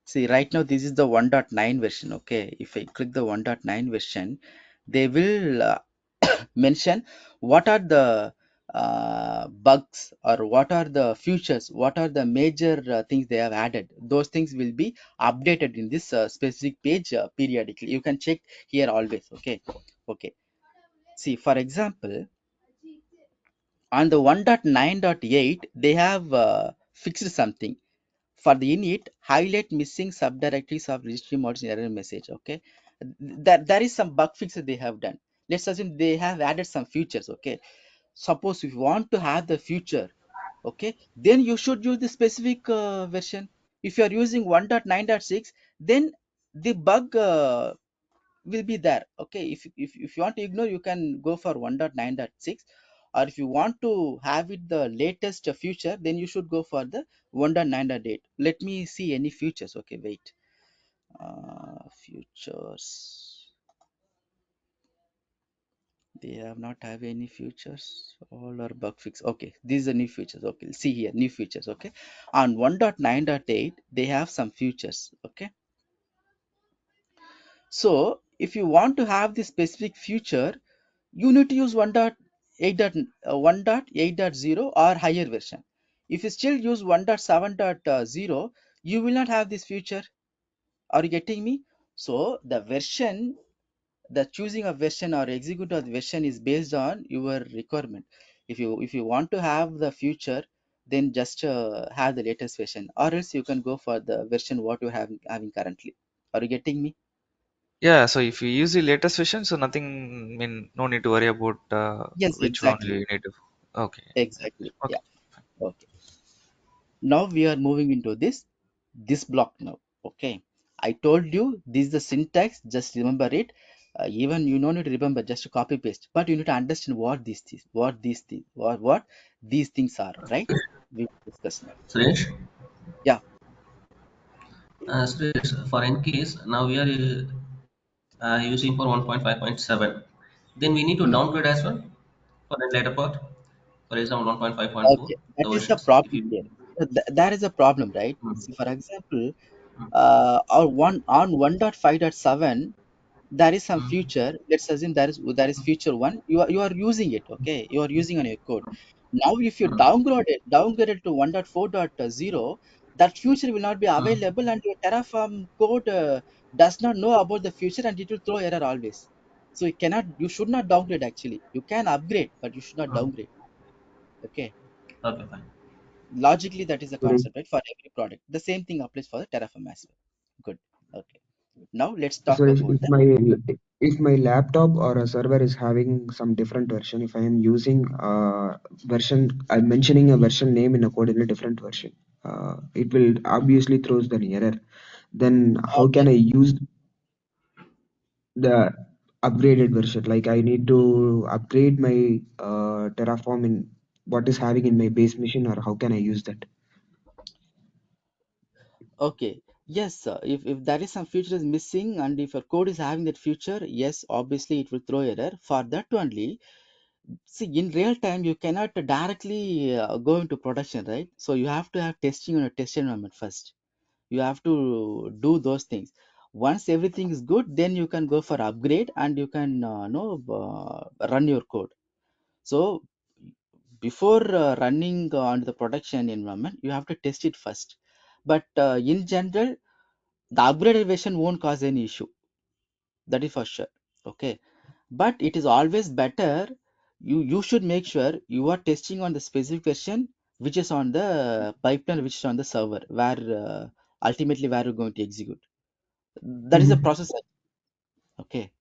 see right now this is the 1.9 version. Okay, if I click the 1.9 version, they will mention what are the bugs, or what are the features, what are the major things they have added. Those things will be updated in this specific page periodically. You can check here always. Okay. Okay. See, for example, on the 1.9.8, they have fixed something. For the init, highlight missing subdirectories of registry modes in error message. Okay, that there is some bug fix that they have done. Let's assume they have added some features. Okay, suppose if you want to have the feature, okay, then you should use the specific version. If you are using 1.9.6, then the bug will be there. Okay, if you want to ignore, you can go for 1.9.6, or if you want to have it the latest future, then you should go for the 1.9.8. Let me see any features. Okay, wait. Features, they have not have any features, all are bug fix. Okay, these are new features. Okay, see here, new features. Okay, on 1.9.8 they have some features. Okay, so if you want to have this specific feature, you need to use 1.8.0 or higher version. If you still use 1.7.0, you will not have this feature. Are you getting me? So the version, the choosing of version or execute of the version is based on your requirement. If you want to have the future, then just have the latest version, or else you can go for the version what you have having currently. Are you getting me? Yeah, so if you use the latest version, so nothing, I mean, no need to worry about Yes, which one exactly. you need to. Okay. Yeah. Exactly. Okay. Yeah. Okay. Now we are moving into this block now. Okay, I told you this is the syntax, just remember it. Even you don't need to remember, just copy paste, but you need to understand what these things, what these things are, right? We will discuss now. Suresh, Yeah. Suresh, for in case now we are using for 1.5.7, then we need to Hmm. downgrade as well for the later part. For example, 1.5.4, Okay, that the is the versions. If problem you, here. That is a problem, right? mm, See, for example, on 1.5.7, there is some mm, future. Let's assume there is future one, you are using it. Okay, you are using on your code. Now if you mm, downgrade it to 1.4.0, that future will not be mm. available, and your terraform code does not know about the future, and it will throw error always. So you should not downgrade. Actually, you can upgrade, but you should not Mm. downgrade. Okay, Okay, fine. logically that is the Suresh, concept, right? For every product, the same thing applies for the terraform as well. Good. Okay, now let's talk Suresh, about the. if my laptop or a server is having some different version, if I am using version, I'm mentioning a version name in a code in a different version, it will obviously throws an error. Then how Okay. can I use the upgraded version? Like I need to upgrade my Terraform in what is having in my base machine, or how can I use that? Okay. Yes, sir. If there is some feature is missing, and if your code is having that feature, yes, obviously it will throw error. For that only, see, in real time you cannot directly go into production, right? So you have to have testing on a test environment first. You have to do those things. Once everything is good, then you can go for upgrade, and you can run your code. So before running on the production environment, you have to test it first. But in general, the upgraded version won't cause any issue. That is for sure. Okay, but it is always better, you should make sure you are testing on the specific version which is on the pipeline, which is on the server, where ultimately where you're going to execute. That is the Mhm. process. Okay.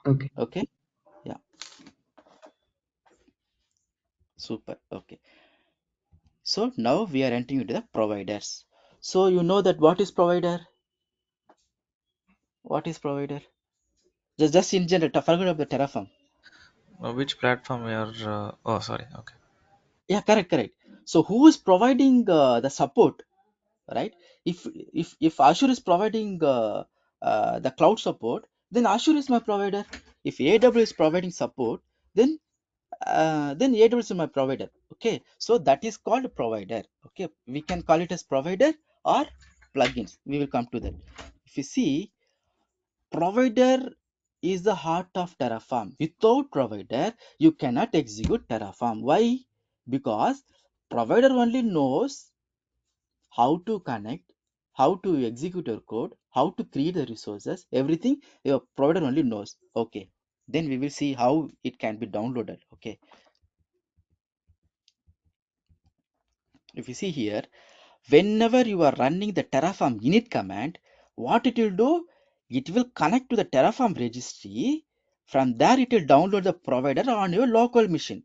Okay. Okay. Yeah. Super. Okay, so now we are entering into the providers. So you know that what is provider, what is provider, just in general, forget about the terraform. Which platform you are? Oh, sorry. Okay. Yeah, correct, correct. So who is providing the support, right? If Azure is providing the cloud support, then Azure is my provider. If AWS is providing support, then AWS is my provider. Okay, so that is called provider. Okay, we can call it as provider or plugins. We will come to that. If you see, provider is the heart of Terraform. Without provider, you cannot execute Terraform. Why? Because provider only knows how to connect, how to execute your code, how to create the resources, everything your provider only knows. Okay. Then we will see how it can be downloaded. Okay. If you see here, whenever you are running the Terraform init command, what it will do, it will connect to the Terraform registry. From there, it will download the provider on your local machine.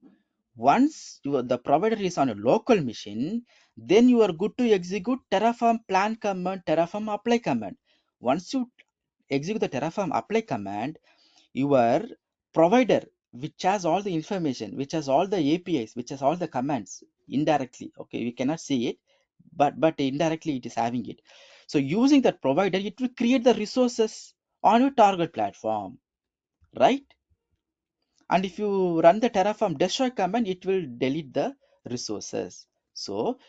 Once the provider is on a local machine, then you are good to execute Terraform plan command, Terraform apply command. Once you execute the Terraform apply command, your provider, which has all the information, which has all the APIs, which has all the commands indirectly, okay, we cannot see it, but indirectly it is having it. So using that provider, it will create the resources on your target platform, right? And if you run the Terraform destroy command, it will delete the resources. So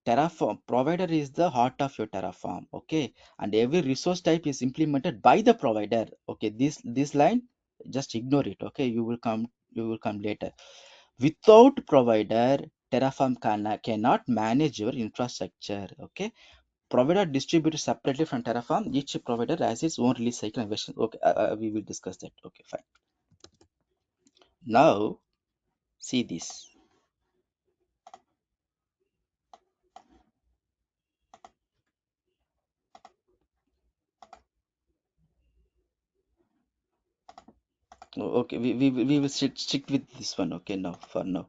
Terraform provider is the heart of your Terraform, okay, and every resource type is implemented by the provider. Okay, this line, just ignore it. Okay, you will come later. Without provider, Terraform cannot manage your infrastructure. Okay, provider distributed separately from Terraform. Each provider has its own release cycle and version. Okay, we will discuss that. Okay, fine. Now see this. Okay, we will stick with this one. Okay, now for now.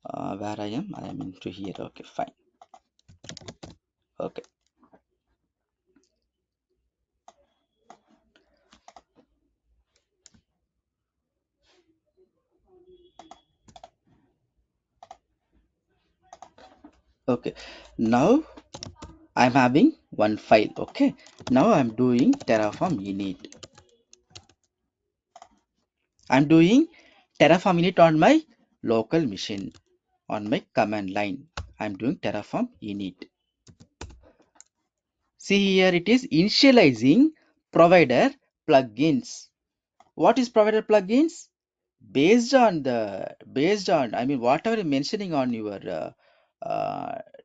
Where I am into here. Okay, fine. Okay, okay. Now I'm having one file. Okay, now I'm doing Terraform init. I'm doing Terraform init on my local machine, on my command line. I'm doing Terraform init. See here, it is initializing provider plugins. What is provider plugins? Based on I mean whatever you're mentioning on your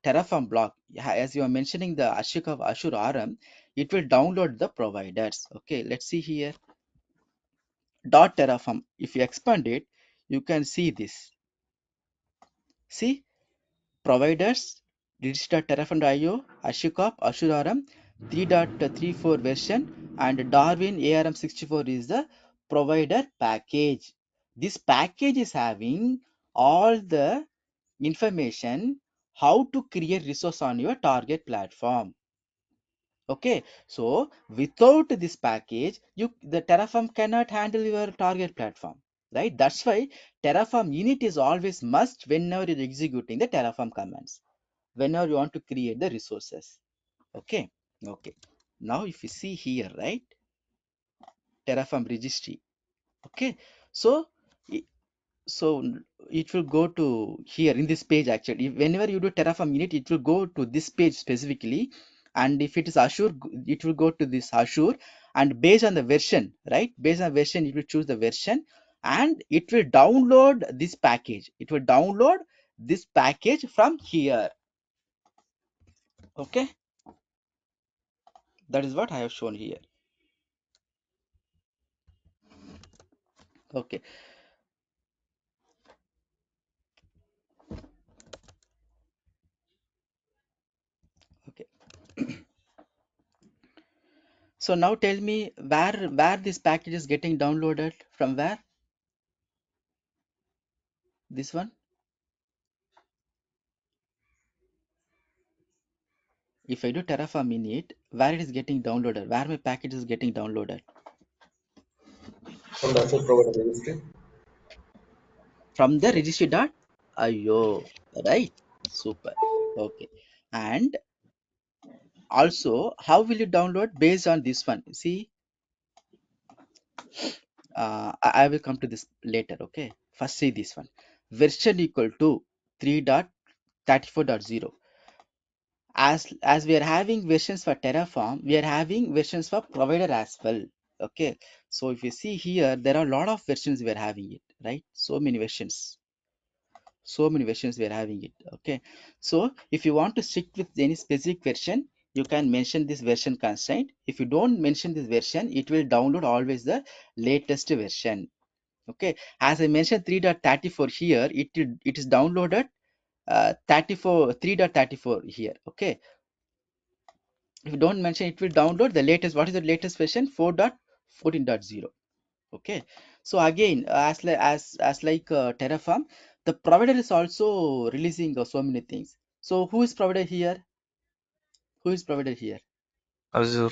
Terraform block, as you are mentioning the Azure RM, it will download the providers. Okay, let's see here. Dot Terraform. If you expand it, you can see this. See, providers register.terraform.io, Ashikop, Azure RM 3.34 version, and Darwin ARM64 is the provider package. This package is having all the information how to create resource on your target platform. Okay, so without this package, the Terraform cannot handle your target platform, right? That's why Terraform init is always must whenever you're executing the Terraform commands, whenever you want to create the resources. Okay, okay. Now if you see here, right, Terraform registry. Okay, so so it will go to here in this page. Actually, whenever you do Terraform init, it will go to this page specifically, and if it is Azure, it will go to this Azure, and based on the version, right, based on version, it will choose the version, and it will download this package. It will download this package from here. Okay, that is what I have shown here. Okay, okay. So now tell me where this package is getting downloaded from. Where? This one. If I do Terraform init, where it is getting downloaded, where my package is getting downloaded? From the Azure provider registry. From the registry.io, right? Super. Okay. And also, how will you download? Based on this one? See, I will come to this later. Okay. First, see this one. Version equal to 3.34.0. As we are having versions for Terraform, we are having versions for provider as well. Okay, So if you see here, there are a lot of versions we are having it, right? So many versions, we are having it. Okay, so if you want to stick with any specific version, you can mention this version constraint. If you don't mention this version, it will download always the latest version. Okay, as I mentioned 3.34 here, it is downloaded 3.34 here. Okay, if you don't mention, it will download the latest. What is the latest version? 4.14.0. Okay, so again, as like Terraform, the provider is also releasing so many things. So who is provider here? Who is provider here? Azure.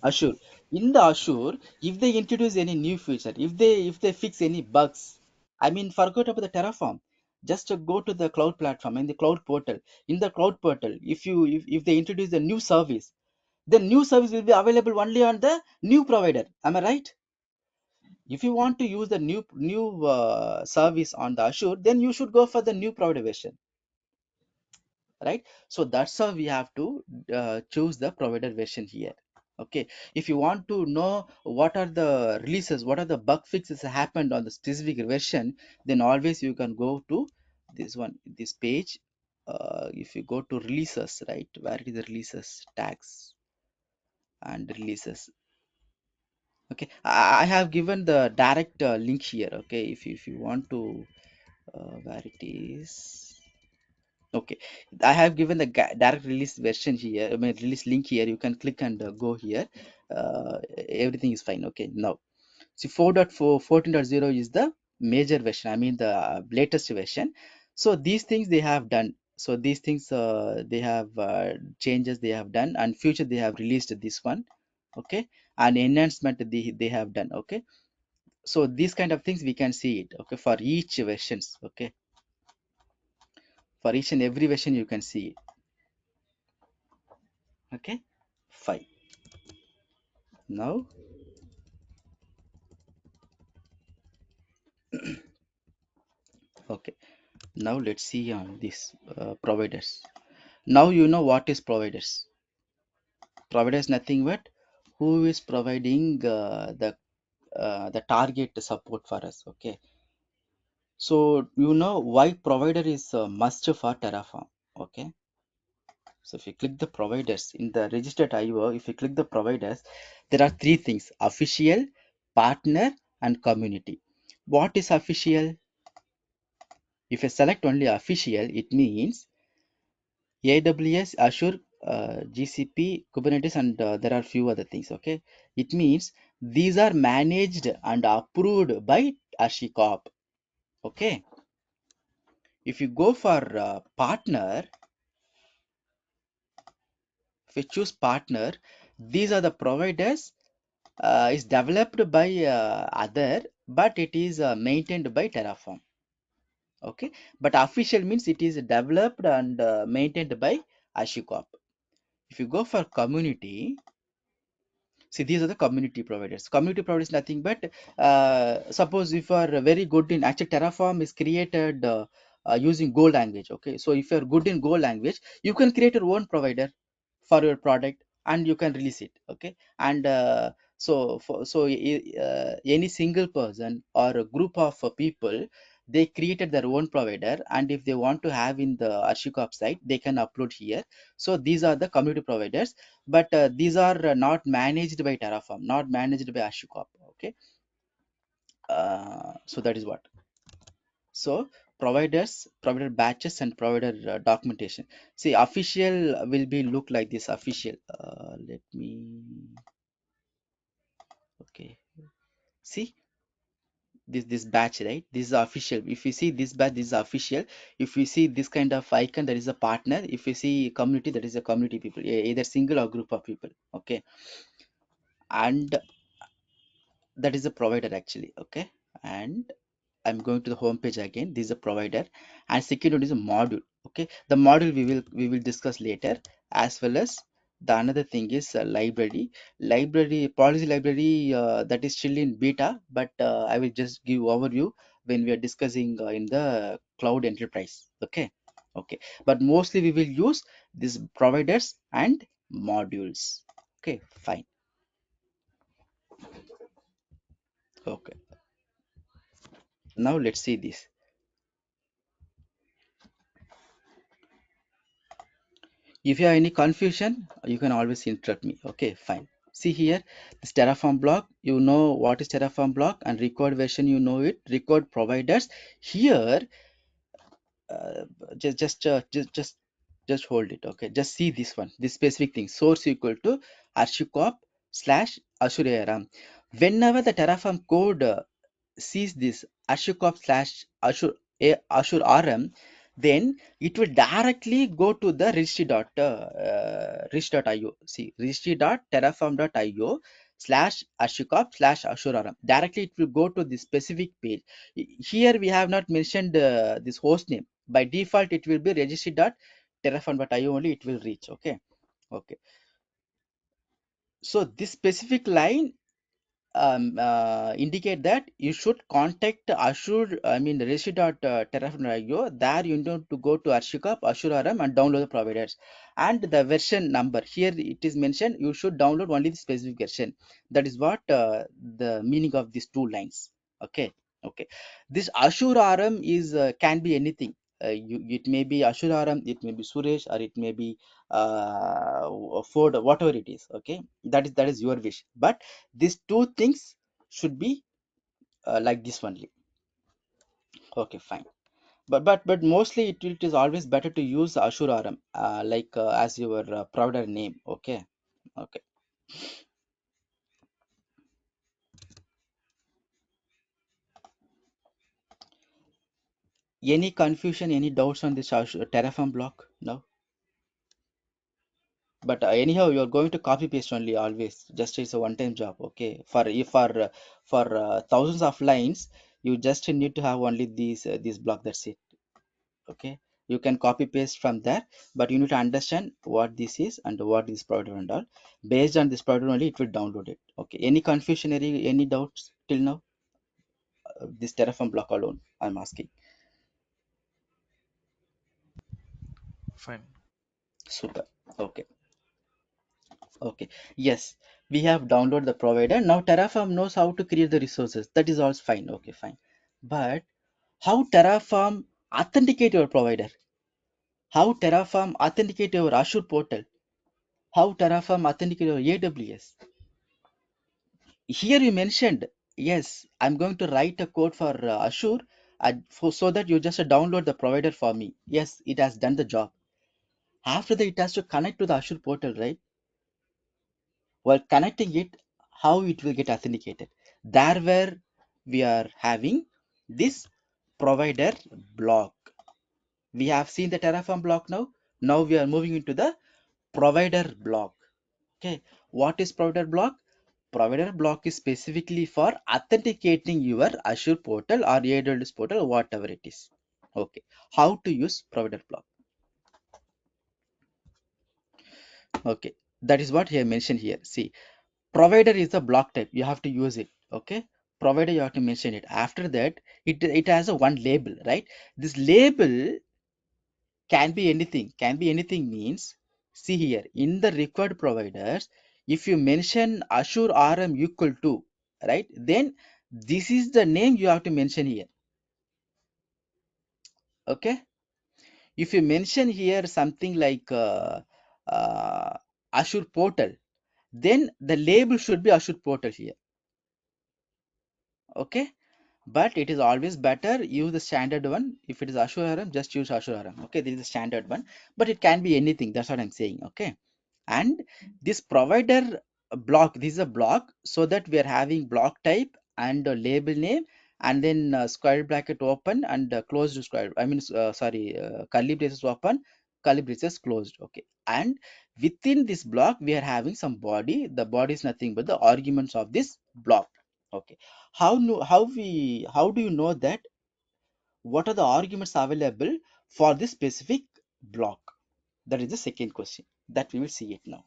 Azure. In the Azure, if they introduce any new feature, if they fix any bugs, I mean, forget about the Terraform. Just go to the cloud platform and the cloud portal. In the cloud portal, if they introduce a new service, the new service will be available only on the new provider. Am I right? If you want to use the new service on the Azure, then you should go for the new provider version, right? So that's how we have to choose the provider version here. Okay, if you want to know what are the releases, what are the bug fixes happened on the specific version, then always you can go to this page. If you go to releases, right, where is the releases tags and releases. Okay, I have given the direct link here. Okay, if you want to where it is. Okay, I have given the direct release version here, I mean release link here. You can click and go here. Everything is fine. Okay, now see 4.4 14.0 is the major version, I mean the latest version. So these things they have done. So these things they have changes they have done, and future they have released this one. Okay, and enhancement they have done. Okay, so these kind of things we can see it. Okay, for each versions. Okay, for each and every version you can see it. Okay, fine. Now, okay, now let's see on this providers. Now you know what is providers. Provider is nothing but who is providing the target support for us. Okay, so you know why provider is must for Terraform. Okay, so if you click the providers in the registered IO, if you click the providers, there are three things: official, partner, and community. What is official? If you select only official, it means AWS, Azure, GCP, Kubernetes, and there are few other things. Okay, it means these are managed and approved by HashiCorp. Okay, if you go for partner, if you choose partner, these are the providers. Is developed by other, but it is maintained by Terraform. Okay, but official means it is developed and maintained by HashiCorp. If you go for community, see, these are the community providers. Community providers nothing but suppose if you are very good in actually Terraform is created using Go language. Okay, so if you are good in Go language, you can create your own provider for your product and you can release it. Okay, and any single person or a group of people, they created their own provider, and if they want to have in the HashiCorp site, they can upload here. So these are the community providers, but these are not managed by Terraform, not managed by HashiCorp. Okay, so that is what. So providers, provider batches, and provider documentation. See, official will be look like this. Official. Let me. Okay. See this batch, right? This is official. If you see this batch, this is official. If you see this kind of icon, that is a partner. If you see community, that is a community people, either single or group of people. Okay, and that is a provider actually. Okay, and I'm going to the home page again. This is a provider, and second one is a module. Okay, the module we will discuss later, as well as the another thing is library policy library that is still in beta, but I will just give overview when we are discussing in the cloud enterprise. Okay, okay, but mostly we will use these providers and modules. Okay, fine. Okay, now let's see this. If you have any confusion, you can always interrupt me. Okay, fine. See here, this Terraform block, you know what is Terraform block, and record version, you know it, record providers. Here, uh, just hold it. Okay, just see this one, this specific thing, source equal to archicop slash azure ARM. Whenever the Terraform code sees this AssureCorp slash Azure RM, then it will directly go to the registry.io. See, registry.terraform.io slash AssureCorp slash Azure RM. Directly it will go to the specific page. Here we have not mentioned this host name. By default, it will be registry.terraform.io only it will reach. Okay. Okay. So this specific line indicate that you should contact Azure, I mean registry.terraform.io. There you need to go to Archicop, Azure RM and download the providers. And the version number, here it is mentioned you should download only the specific version. That is what the meaning of these two lines. Okay, okay. This Azure RM is can be anything. It may be Azure RM, it may be Suresh, or it may be Ford, whatever it is. Okay, that is your wish. But these two things should be like this only. Okay, fine. But mostly it is always better to use Azure RM like as your provider name. Okay, okay. Any confusion, any doubts on this Terraform block? No. But anyhow, you are going to copy paste only always. Just it's a one-time job. Okay. For thousands of lines, you just need to have only these block. That's it. Okay, you can copy paste from there, but you need to understand what this is and what is provider and all. Based on this provider only it will download it. Okay, any confusion, any doubts till now? This Terraform block alone I'm asking. Fine. Super. Okay, okay. Yes, we have downloaded the provider. Now Terraform knows how to create the resources. That is also fine. Okay, fine. But how Terraform authenticate your provider? How Terraform authenticate your Azure portal? How Terraform authenticate your AWS? Here you mentioned, yes, I'm going to write a code for Azure so that you just download the provider for me. Yes, it has done the job. After that, it has to connect to the Azure portal, right? While connecting it, how it will get authenticated? There where we are having this provider block. We have seen the Terraform block now. Now we are moving into the provider block. Okay, what is provider block? Provider block is specifically for authenticating your Azure portal or AWS portal, whatever it is. Okay, how to use provider block? Okay, that is what he mentioned here. See, provider is a block type. You have to use it. Okay, provider you have to mention it. After that, it has a one label, right? This label can be anything. Can be anything means, see here in the required providers, if you mention Azure RM equal to, right, then this is the name you have to mention here. Okay, if you mention here something like Azure portal, then the label should be Azure portal here. Okay, but it is always better use the standard one. If it is Azure RM, just use Azure RM. Okay, this is the standard one, but it can be anything. That's what I'm saying. Okay, and this provider block, this is a block, so that we are having block type and a label name, and then square bracket open and closed square, I mean sorry, curly braces open, curly braces closed. Okay, and within this block we are having some body. The body is nothing but the arguments of this block. Okay, how do you know that what are the arguments available for this specific block? That is the second question that we will see it now.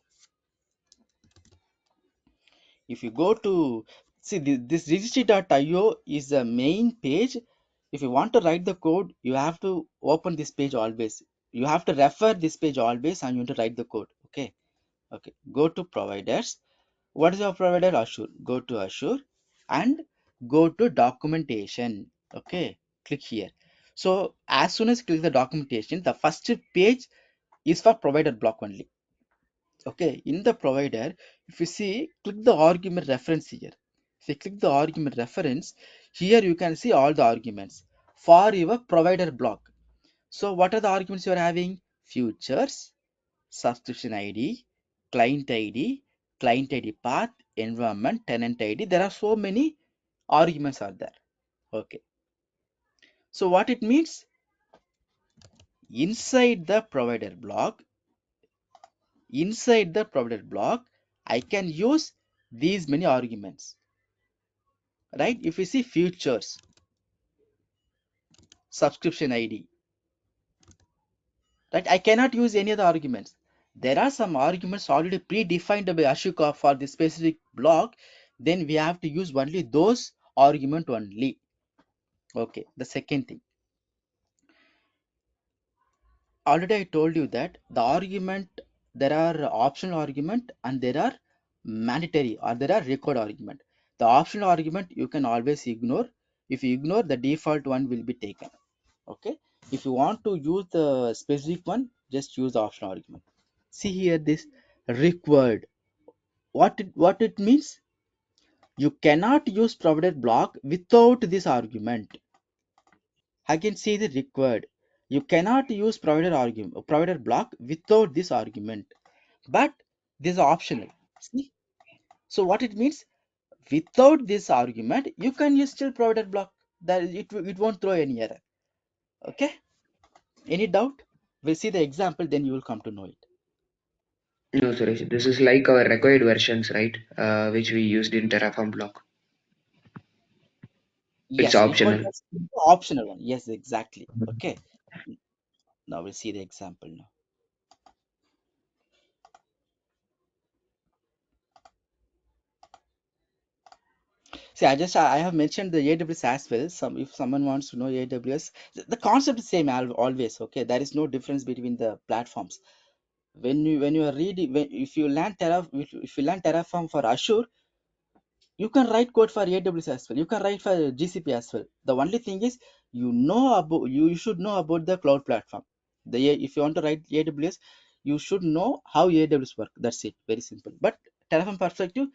If you go to see this registry.io is the main page. If you want to write the code, you have to open this page always. You have to refer this page always and you want to write the code. Okay, okay. Go to providers. What is your provider? Azure. Go to Azure and go to documentation. Okay, click here. So as soon as you click the documentation, the first page is for provider block only. Okay, in the provider, if you see, click the argument reference here. If you click the argument reference, here you can see all the arguments for your provider block. So what are the arguments you are having? Futures, subscription ID, client ID path, environment, tenant ID. There are so many arguments are there. Okay. So what it means? Inside the provider block, I can use these many arguments, right? If you see futures, subscription ID, right? I cannot use any other arguments. There are some arguments already predefined by Ashoka for the specific block. Then we have to use only those argument only. Okay. The second thing, already I told you that the argument, there are optional argument and there are mandatory or there are required argument. The optional argument you can always ignore. If you ignore, the default one will be taken. Okay. If you want to use the specific one, just use the optional argument. See here this required. What it means? You cannot use provided block without this argument. I can see the required. You cannot use provided block without this argument. But this is optional. See? So what it means? Without this argument, you can use still provided block. That it won't throw any error. Okay? Any doubt? We'll see the example, then you will come to know it. No, Suresh, this is like our required versions, right? Which we used in Terraform block. It's Yes, required optional. is the optional one. Yes, exactly. Okay. Now we'll see the example now. See, I have mentioned the AWS as well. If someone wants to know AWS, the concept is same always. Okay, there is no difference between the platforms. When you are reading, if you learn if you learn Terraform for Azure, you can write code for AWS as well. You can write for GCP as well. The only thing is you should know about the cloud platform. If you want to write AWS, you should know how AWS work. That's it. Very simple. But Terraform perspective,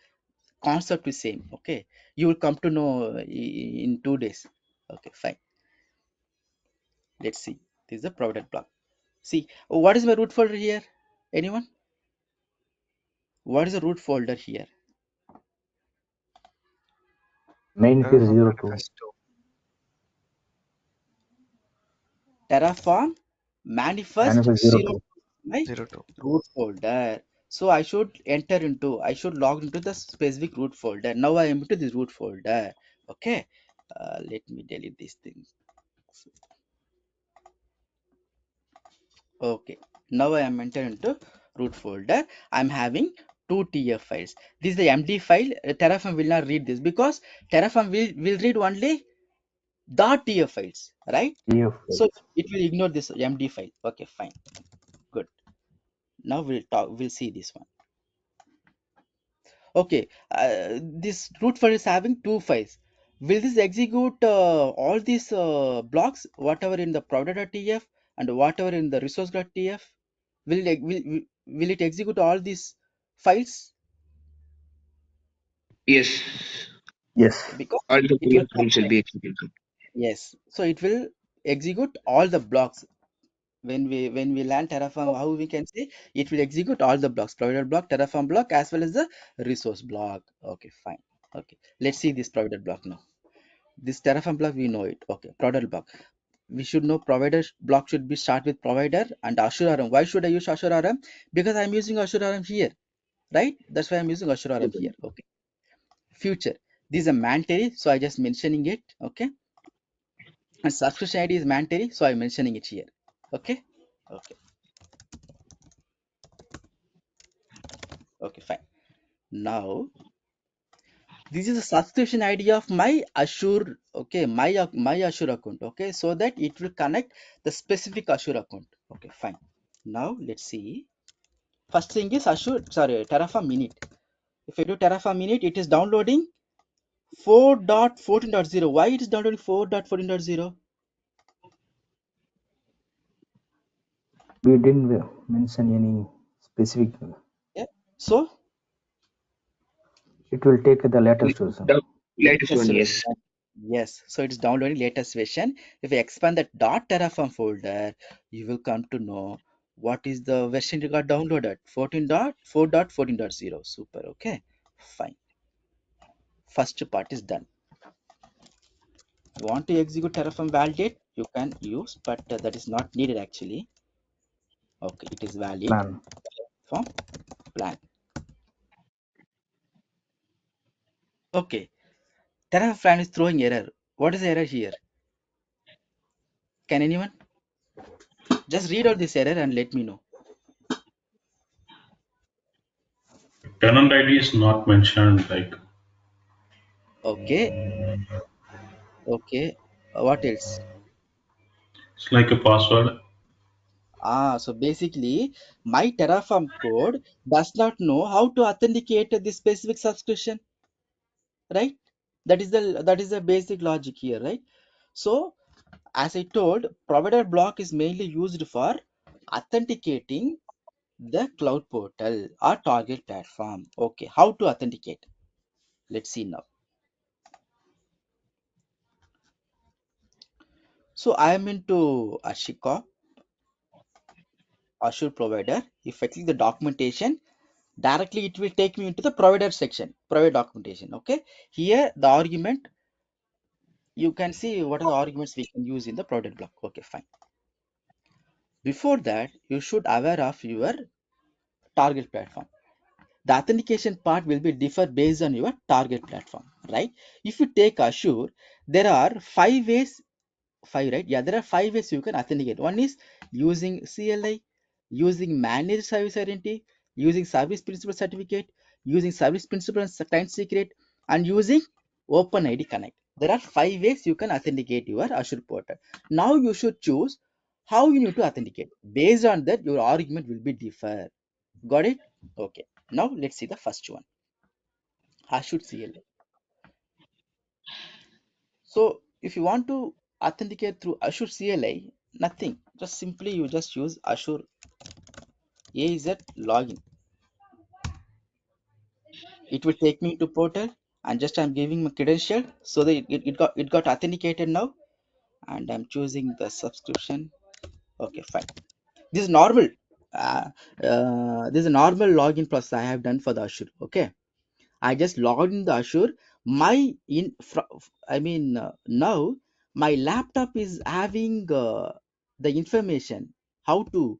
concept is same. Okay, you will come to know in 2 days. Okay, fine. Let's see. This is the provided block. See, what is my root folder here? Anyone? What is the root folder here? Mainfuse Terraform 02. manifest 2. Terraform manifest Manifest 0, 02. my 02. root folder. So I should log into the specific root folder. Now I am into this root folder. Okay. Let me delete this thing. Okay. Now I am entered into root folder. I'm having two TF files. This is the MD file. Terraform will not read this because Terraform will read only the TF files, right? TF So files. it will ignore this MD file. Okay, fine. Good. Now we'll see this one. Okay, this root file is having two files. Will this execute all these blocks, whatever in the product.tf and whatever in the resource.tf? Will it execute all these files? Yes. Yes. Because All the it will TF files will combine. be executed. Yes, so it will execute all the blocks. When we learn Terraform, how we can say it will execute all the blocks, provider block, Terraform block, as well as the resource block. Okay, fine. Okay, let's see this provider block now. This Terraform block, we know it. Okay, provider block. We should know provider block should be start with provider and Azure RM. Why should I use Azure RM? Because I'm using Azure RM here, right? That's why I'm using Azure RM here. Okay. Future. This is a mandatory, so I just mentioning it. Okay. And subscription ID is mandatory, so I'm mentioning it here. Okay. Okay. Okay. Fine. Now this is a subscription ID of my Azure. Okay, my Azure account. Okay, so that it will connect the specific Azure account. Okay, fine. Now let's see. First thing is Terraform Init. If I do Terraform Init, it is downloading 4.14.0. Why it is downloading 4.14.0? We didn't mention any specific. Yeah. So It will take the latest version. The latest latest one, yes. version. Yes. So it's downloading latest version. If you expand that .terraform folder, you will come to know what is the version you got downloaded. 14.4.14.0. Super. Okay. Fine. First part is done. You want to execute Terraform validate, you can use, but that is not needed actually. Okay, it is valid Plan. from plan. Okay, Terraform plan is throwing error. What is the error here? Can anyone just read out this error and let me know? Tenant ID is not mentioned. Like Okay, okay. What else? it's like a password. So basically, my Terraform code does not know how to authenticate this specific subscription, right? That is the basic logic here, right? So as I told, provider block is mainly used for authenticating the cloud portal or target platform. Okay, how to authenticate? Let's see now. So I am into Ashika, Azure provider. If I click the documentation, directly it will take me into the provider section, provider documentation. Okay, here the argument, you can see what are the arguments we can use in the provider block. Okay, fine. Before that, you should aware of your target platform. The authentication part will be differ based on your target platform, right? If you take Azure, there are five ways, five, right? Yeah, there are five ways you can authenticate. One is using CLI, using managed service identity, using service principal certificate, using service principal and client secret, and using OpenID Connect. There are five ways you can authenticate your Azure portal. Now you should choose how you need to authenticate. Based on that, your argument will be differ. Got it? Okay. Now let's see the first one. Azure CLI. So if you want to authenticate through Azure CLI, nothing. Just simply you just use Azure AZ login. It will take me to portal and just I'm giving my credential so that it got authenticated now, and I'm choosing the subscription. Okay, fine. This is normal. Uh, this is a normal login process I have done for the Azure. Okay. I just logged in the Azure. Now my laptop is having the information how to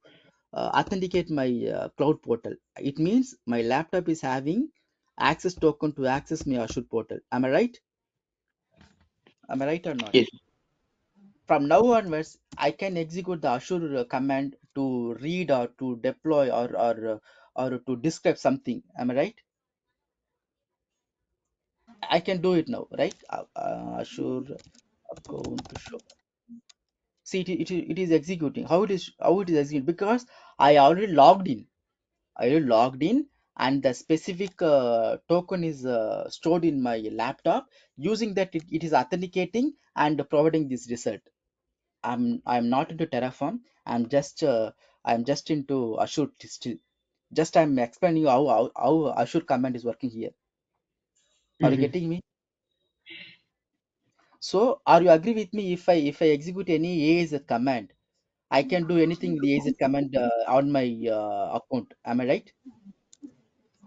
authenticate my cloud portal. It means my laptop is having access token to access my Azure portal. Am I right? Am I right or not? Yes. From now onwards, I can execute the Azure command to read or to deploy or to describe something. Am I right? I can do it now, right? Azure account to show. See, it is executing. How it is executing? Because I already logged in. And the specific token is stored in my laptop. Using that, it is authenticating and providing this result. I'm not into Terraform. I'm just into Azure still. Just I'm explaining you how Azure command is working here. Are you Mhm. getting me? So are you agree with me if I execute any AZ command, I can do anything with the AZ command on my account. Am I right?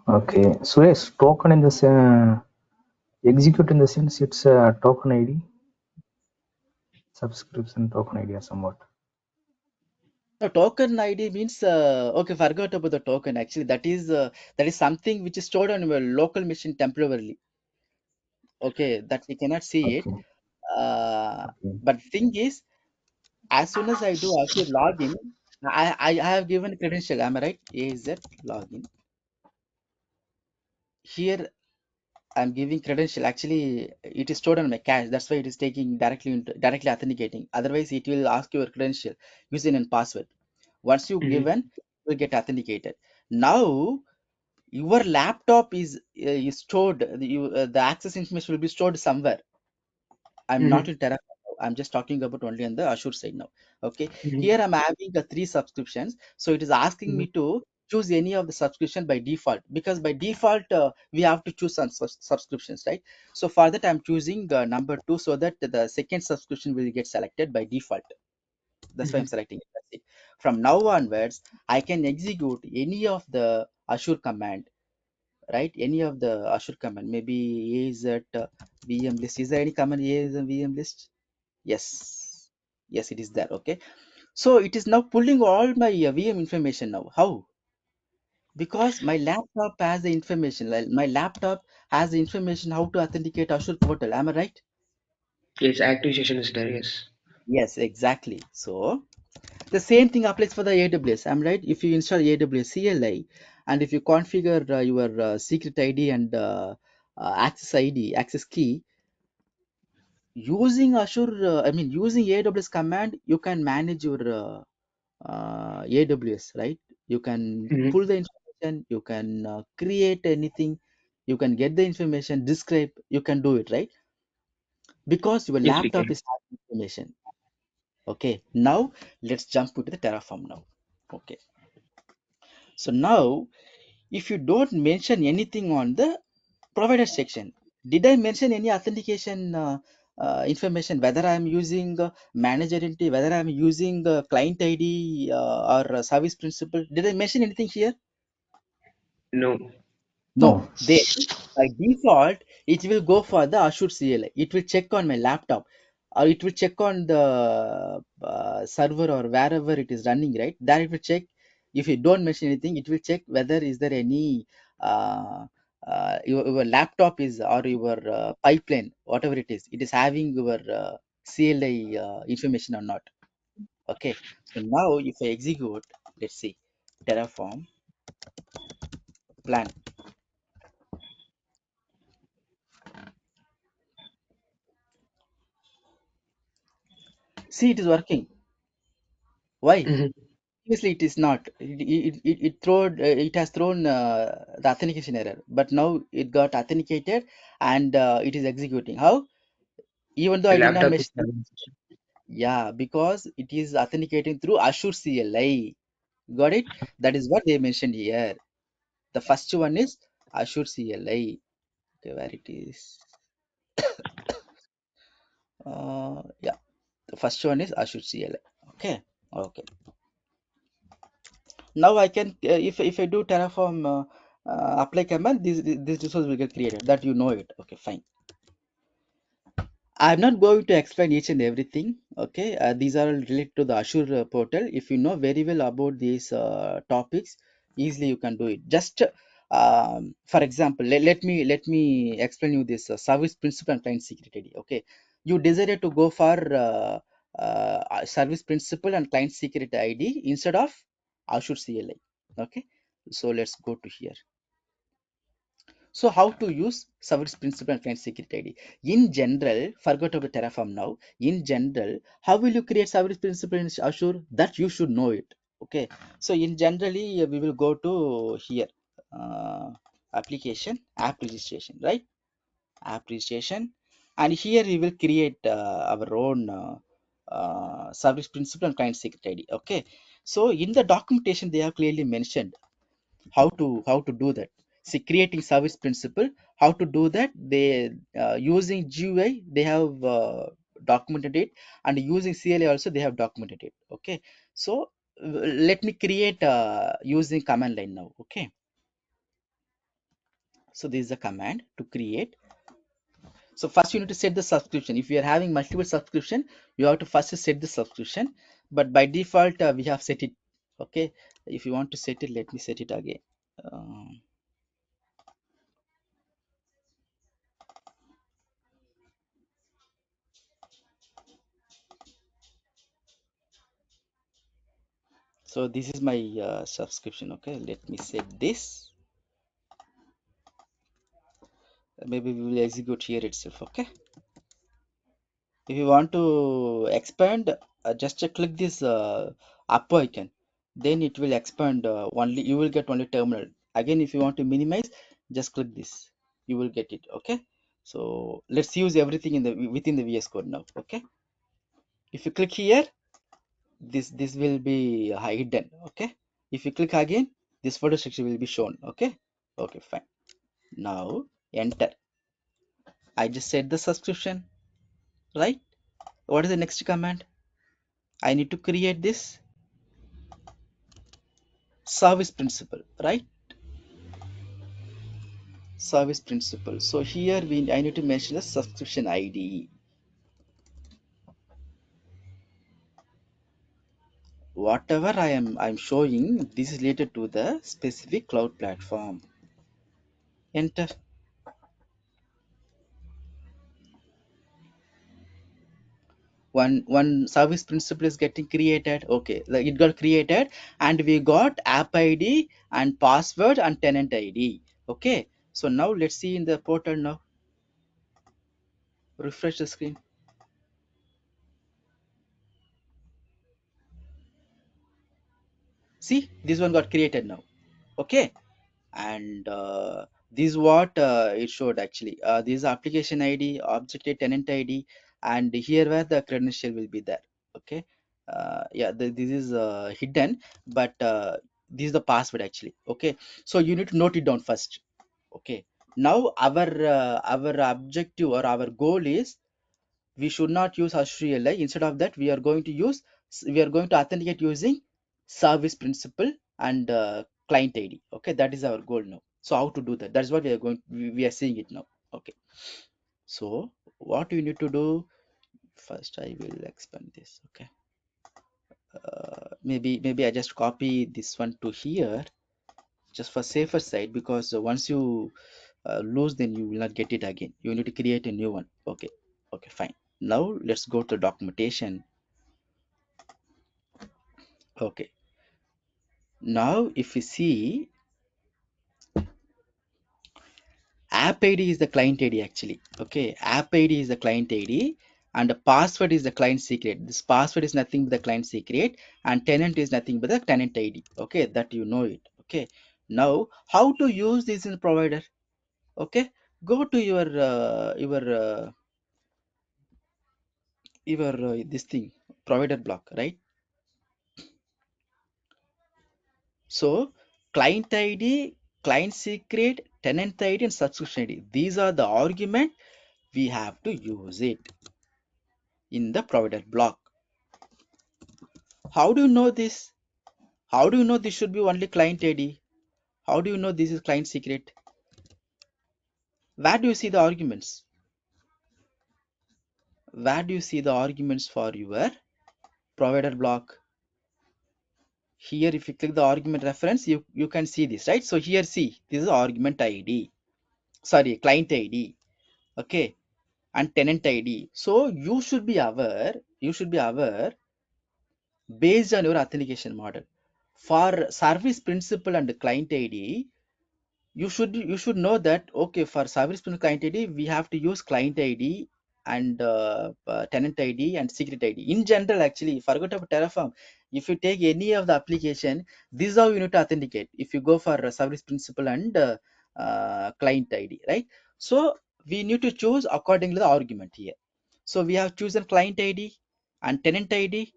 Okay. So yes, token in this execute in the sense it's a token ID, subscription token ID or somewhat. No, token ID means okay. Forgot about the token. Actually, that is something which is stored on your local machine temporarily. Okay, that we cannot see it. Okay. Uh, Okay. but the thing is, as soon as I do Azure login, I have given credential. Am I right? AZ login. Here I'm giving credential. Actually, it is stored on my cache. That's why it is taking directly authenticating. Otherwise, it will ask your credential, username and password. Once you Mhm. given, you will get authenticated. Now Your laptop is stored, the access information will be stored somewhere. I'm not Mm-hmm. in Terraform now. I'm just talking about only on the Azure side now. Okay. Mm-hmm. Here I'm having three subscriptions. So it is asking Mm-hmm. me to choose any of the subscription by default, because by default we have to choose some subscriptions, right? So for that I'm choosing number two, so that the second subscription will get selected by default. That's why I'm Mm-hmm. selecting it. That's it. From now onwards, I can execute any of the Azure command, right? Any of the Azure command, maybe is at VM list. Is there any command is a VM list? Yes. Yes, it is there. Okay. So it is now pulling all my VM information now. How? Because my laptop has the information. Like my laptop has the information how to authenticate Azure portal. Am I right? Yes, active session is there. Yes. Yes, exactly. So the same thing applies for the AWS. I'm right. If you install AWS CLI and if you configure your secret ID and access ID, access key, using Azure, using AWS command, you can manage your AWS, right? You can Mm-hmm. pull the information, you can create anything, you can get the information, describe, you can do it, right? Because your Yes, we laptop can. is having information. Okay, now let's jump into the Terraform now. Okay, so now if you don't mention anything on the provider section, did I mention any authentication information, whether I'm using manager entity, whether I'm using client ID or service principal? Did I mention anything here? No. No. No. Then by default, it will go for the Azure CLI. It will check on my laptop, or it will check on the server or wherever it is running, right? There it will check. If you don't mention anything, it will check whether is there any your laptop is, or your pipeline, whatever it is having your CLI information or not. Okay. So now if I execute, let's see, Terraform plan. See, it is working. Why? Mm-hmm. Previously, it is not. It has thrown the authentication error, but now it got authenticated and it is executing. How? Even though The I did not laptop is mention. having session. Yeah, because it is authenticating through Azure CLI. Got it? That is what they mentioned here. The first one is Azure CLI. Okay, where it is? Yeah, the first one is Azure CLI. Okay, okay. Now I can, if I do Terraform apply command, this resource will get created. That you know it. Okay, fine. I'm not going to explain each and everything. Okay, these are related to the Azure portal. If you know very well about these topics, easily you can do it. Just for example, let me explain you this service principal and client security. Okay, you decided to go for service principal and client security ID instead of Azure CLI. Okay, so let's go to here. So how to use service principal and client security ID? In general, forget about Terraform now. In general, how will you create service principal in Azure? That you should know it. Okay. So in generally, we will go to here, uh, application, app registration, right? App registration, and here we will create our own service principal and client security ID. Okay. So in the documentation, they have clearly mentioned how to do that. See, creating service principal, how to do that, they using GUI they have documented it, and using CLI also they have documented it. Okay, so let me create using command line now. Okay, so this is the command to create. So first you need to set the subscription. If you are having multiple subscription, you have to first set the subscription, but by default we have set it. Okay, if you want to set it, let me set it again. um, So this is my subscription. Okay, let me set this. Maybe we will execute here itself. Okay, if you want to expand, just click this up icon, then it will expand only. You will get only terminal. Again, if you want to minimize, just click this, you will get it. Okay, so let's use everything in the within the VS Code now. Okay, if you click here, this will be hidden. Okay, if you click again, this photo section will be shown. Okay, okay, fine. Now enter. I just set the subscription, right? What is the next command? I need to create this service principal, right? Service principal. So here I need to mention the subscription ID. Whatever I'm showing, this is related to the specific cloud platform. Enter. One service principal is getting created. Okay, like it got created, and we got app ID and password and tenant ID. Okay, so now let's see in the portal now. Refresh the screen. See, this one got created now. Okay, and this is what it showed actually. This is application ID, object tenant ID, and here where the credential will be there. Okay, yeah, this is hidden, but this is the password actually. Okay, so you need to note it down first. Okay, now our objective or our goal is we should not use Azure ALI. Instead of that, we are going to authenticate using service principal and client ID. Okay, that is our goal now. So how to do that? That's what we are seeing it now. Okay, so what you need to do first, I will expand this. Okay, maybe I just copy this one to here just for safer side, because once you lose, then you will not get it again. You need to create a new one. Okay, okay, fine. Now let's go to documentation. Okay, now if you see, app ID is the client ID actually. Okay, app ID is the client ID, and the password is the client secret. This password is nothing but the client secret, and tenant is nothing but the tenant ID. Okay, that you know it. Okay, now how to use this in provider? Okay, go to your this thing, provider block, right? So client ID, client secret, tenant ID, and subscription ID. These are the argument we have to use it in the provider block. How do you know this? How do you know this should be only client ID? How do you know this is client secret? Where do you see the arguments? Where do you see the arguments for your provider block? Here, if you click the argument reference, you can see this, right? So here, see, this is argument ID. Sorry, client ID. Okay, and tenant ID. So you should be aware. You should be aware based on your authentication model. For service principal and client ID, you should know that, okay, for service principal client ID, we have to use client ID and tenant ID and secret ID. In general, actually, forget about Terraform. If you take any of the application, this is how you need to authenticate. If you go for service principal and client ID, right? So we need to choose according to the argument here. So we have chosen client ID and tenant ID,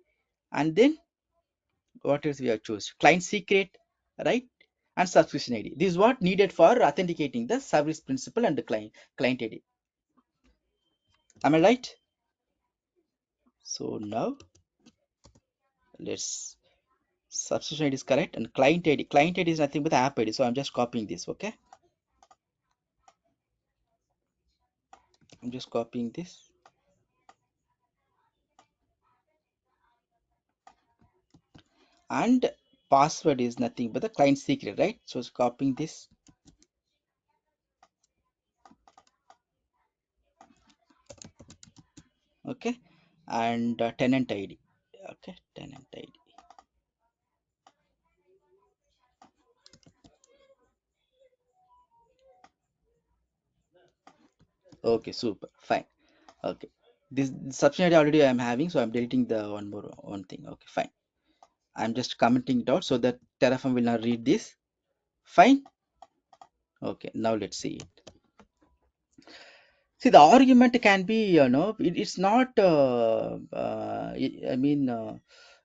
and then what else we have choose? Client secret, right? And subscription ID. This is what needed for authenticating the service principal and the client ID. Am I right? So now let's, subscription ID is correct, and client ID. Client ID is nothing but the app ID. So I'm just copying this. Okay, I'm just copying this. And password is nothing but the client secret, right? So it's copying this. Okay, and tenant ID. Okay, tenant ID. Okay, super, fine. Okay, this subscription ID already I'm having, so I'm deleting the one thing. Okay, fine. I'm just commenting it out so that Terraform will not read this. Fine. Okay, now let's see it. See, the argument can be, it's not, I mean,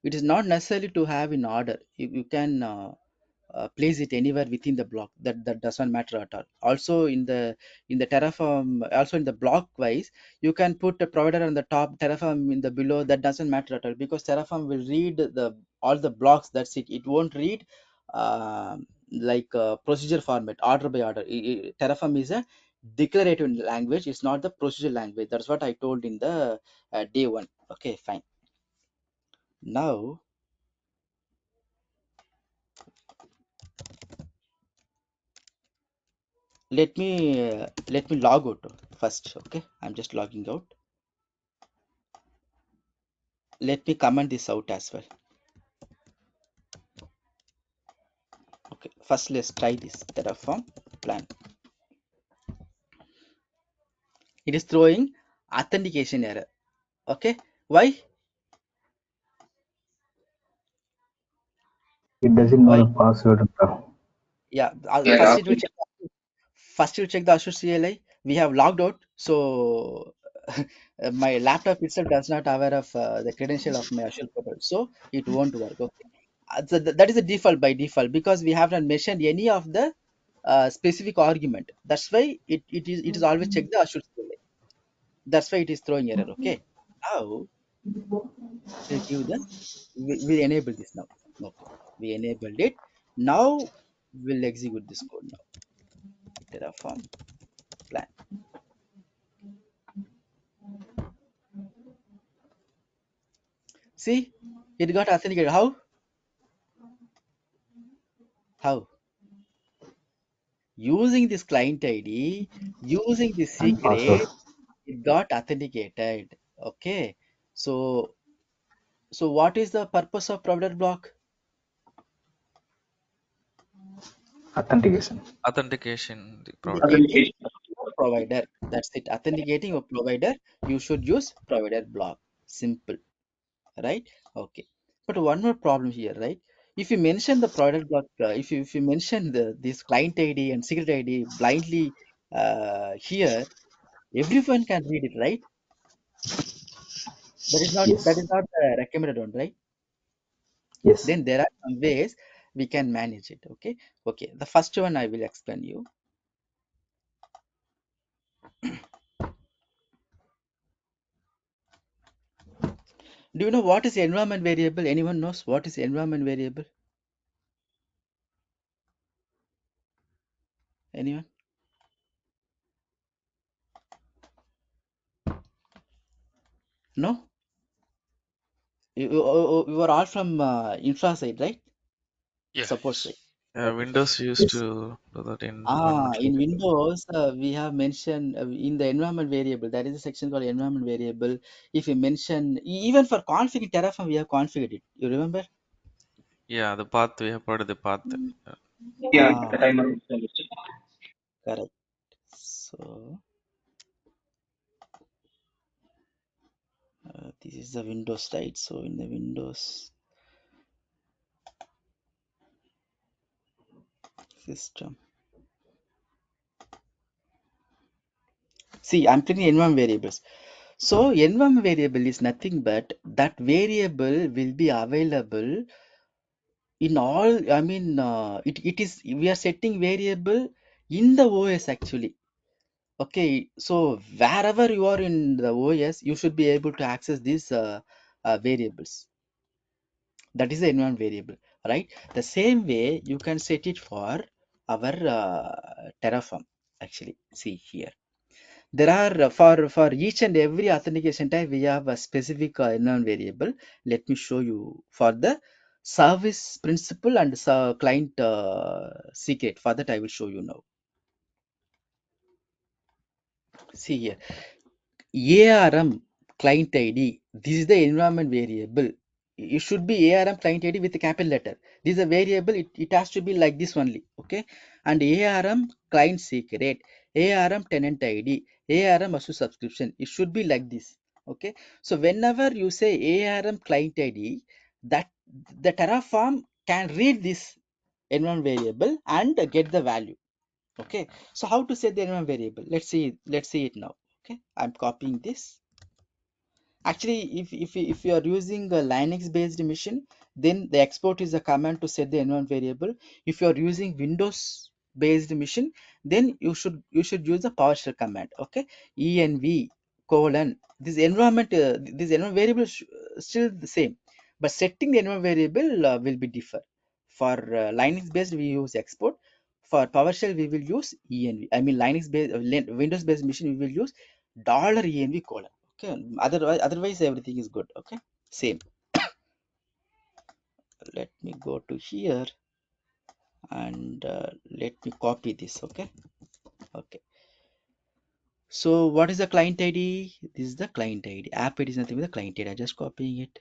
it is not necessary to have in order. You can place it anywhere within the block. That doesn't matter at all. Also in the Terraform, also in the block wise, you can put a provider on the top, Terraform in the below. That doesn't matter at all, because Terraform will read the all the blocks. That's it. It won't read like procedure format, order by order. Terraform is a declarative language. It's not the procedure language. That's what I told in the day one. Okay, fine. Now let me log out first. Okay, I'm just logging out. Let me comment this out as well. Okay, first let's try this Terraform plan. It is throwing authentication error. Okay, why? It doesn't know Why? the password. Yeah, Yeah. first it will check. First you check the Azure CLI. We have logged out, so my laptop itself does not aware of the credential of my Azure portal, so it won't work. Okay, that is the default by default, because we have not mentioned any of the specific argument. That's why it is always check the Azure CLI. That's why it is throwing error. Okay, now we'll give the we'll enable this now. Okay, we enabled it. Now we'll execute this code now. Terraform plan. See, it got authenticated. How? Using this client ID, using the And password. secret, it got authenticated. Okay. So what is the purpose of provider block? Authentication. Authentication, the provider. Authenticating your provider. That's it. Authenticating your provider. You should use provider block. Simple, right? Okay. But one more problem here, right? If you mention the provider block, if you mention this client ID and secret ID blindly here, everyone can read it, right? That Yes. is not recommended one, right? Yes. Then there are some ways we can manage it. Okay. Okay. The first one I will explain you. Do you know what is environment variable? Anyone knows what is environment variable? Anyone? No? You are all from infra side, right? Yeah. Support side. Okay, fine. Windows used Yes. to do that in environment In variable. Windows, we have mentioned in the environment variable, there is a section called environment variable. If you mention, even for config in Terraform, we have configured it. You remember? Yeah, the path we have provided the path. Uh, Yeah, Ah, the timer installation. correct. So this is the Windows, right? So in the Windows system, see, I'm clicking environment variables. So environment variable is nothing but that variable will be available in all. I mean, it is we are setting variable in the OS actually. Okay, so wherever you are in the OS, you should be able to access these variables. That is the environment variable, right? The same way you can set it for our Terraform. Actually, see here. There are for each and every authentication type, we have a specific environment variable. Let me show you for the service principal and client secret. For that, I will show you now. See here. ARM client ID. This is the environment variable. It should be ARM client ID with a capital letter. This is a variable. It has to be like this only. Okay. And ARM client secret, ARM tenant ID, ARM ASU subscription. It should be like this. Okay. So whenever you say ARM client ID, that the Terraform can read this environment variable and get the value. Okay, so how to set the environment variable? Let's see it now. Okay, I'm copying this. Actually, if you are using a Linux based machine, then the export is a command to set the environment variable. If you are using Windows based machine, then you should use the PowerShell command. Okay, env colon this environment variable still the same, but setting the environment variable will be differ. For Linux based we use export. For PowerShell we will use env. I mean Linux based Windows based machine we will use $env colon. Okay, otherwise everything is good. Okay, same. Let me go to here and let me copy this. Okay. Okay, so what is the client id? This is the client id. App id is nothing but the client id. I'm just copying it.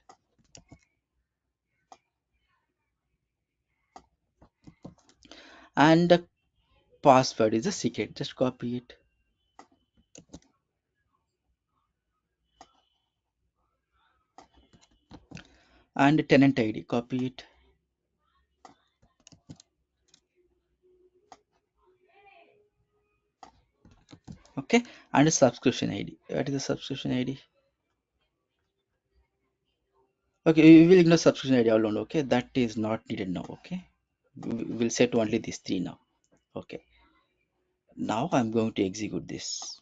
And the password is the secret. Just copy it. And tenant id, copy it. Okay, and the subscription id. What is the subscription id? Okay, we will ignore subscription id alone. Okay, that is not needed now. Okay, we'll set only these three now. Okay, now I'm going to execute this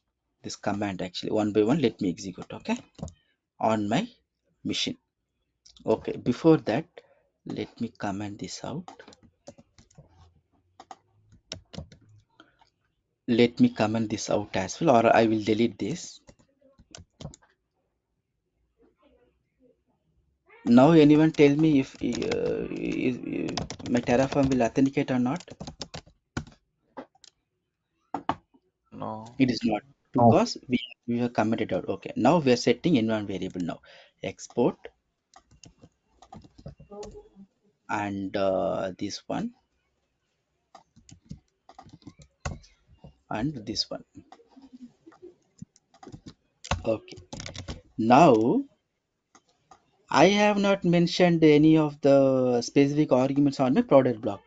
command. Actually, one by one let me execute. Okay, on my machine. Okay, before that let me comment this out. Let me comment this out as well, or I will delete this. Now anyone tell me if my Terraform will authenticate or not? No. It is not, No. because we have commented out. Okay, now we are setting environment variable now. Export and this one and this one. Okay, now I have not mentioned any of the specific arguments on my product block.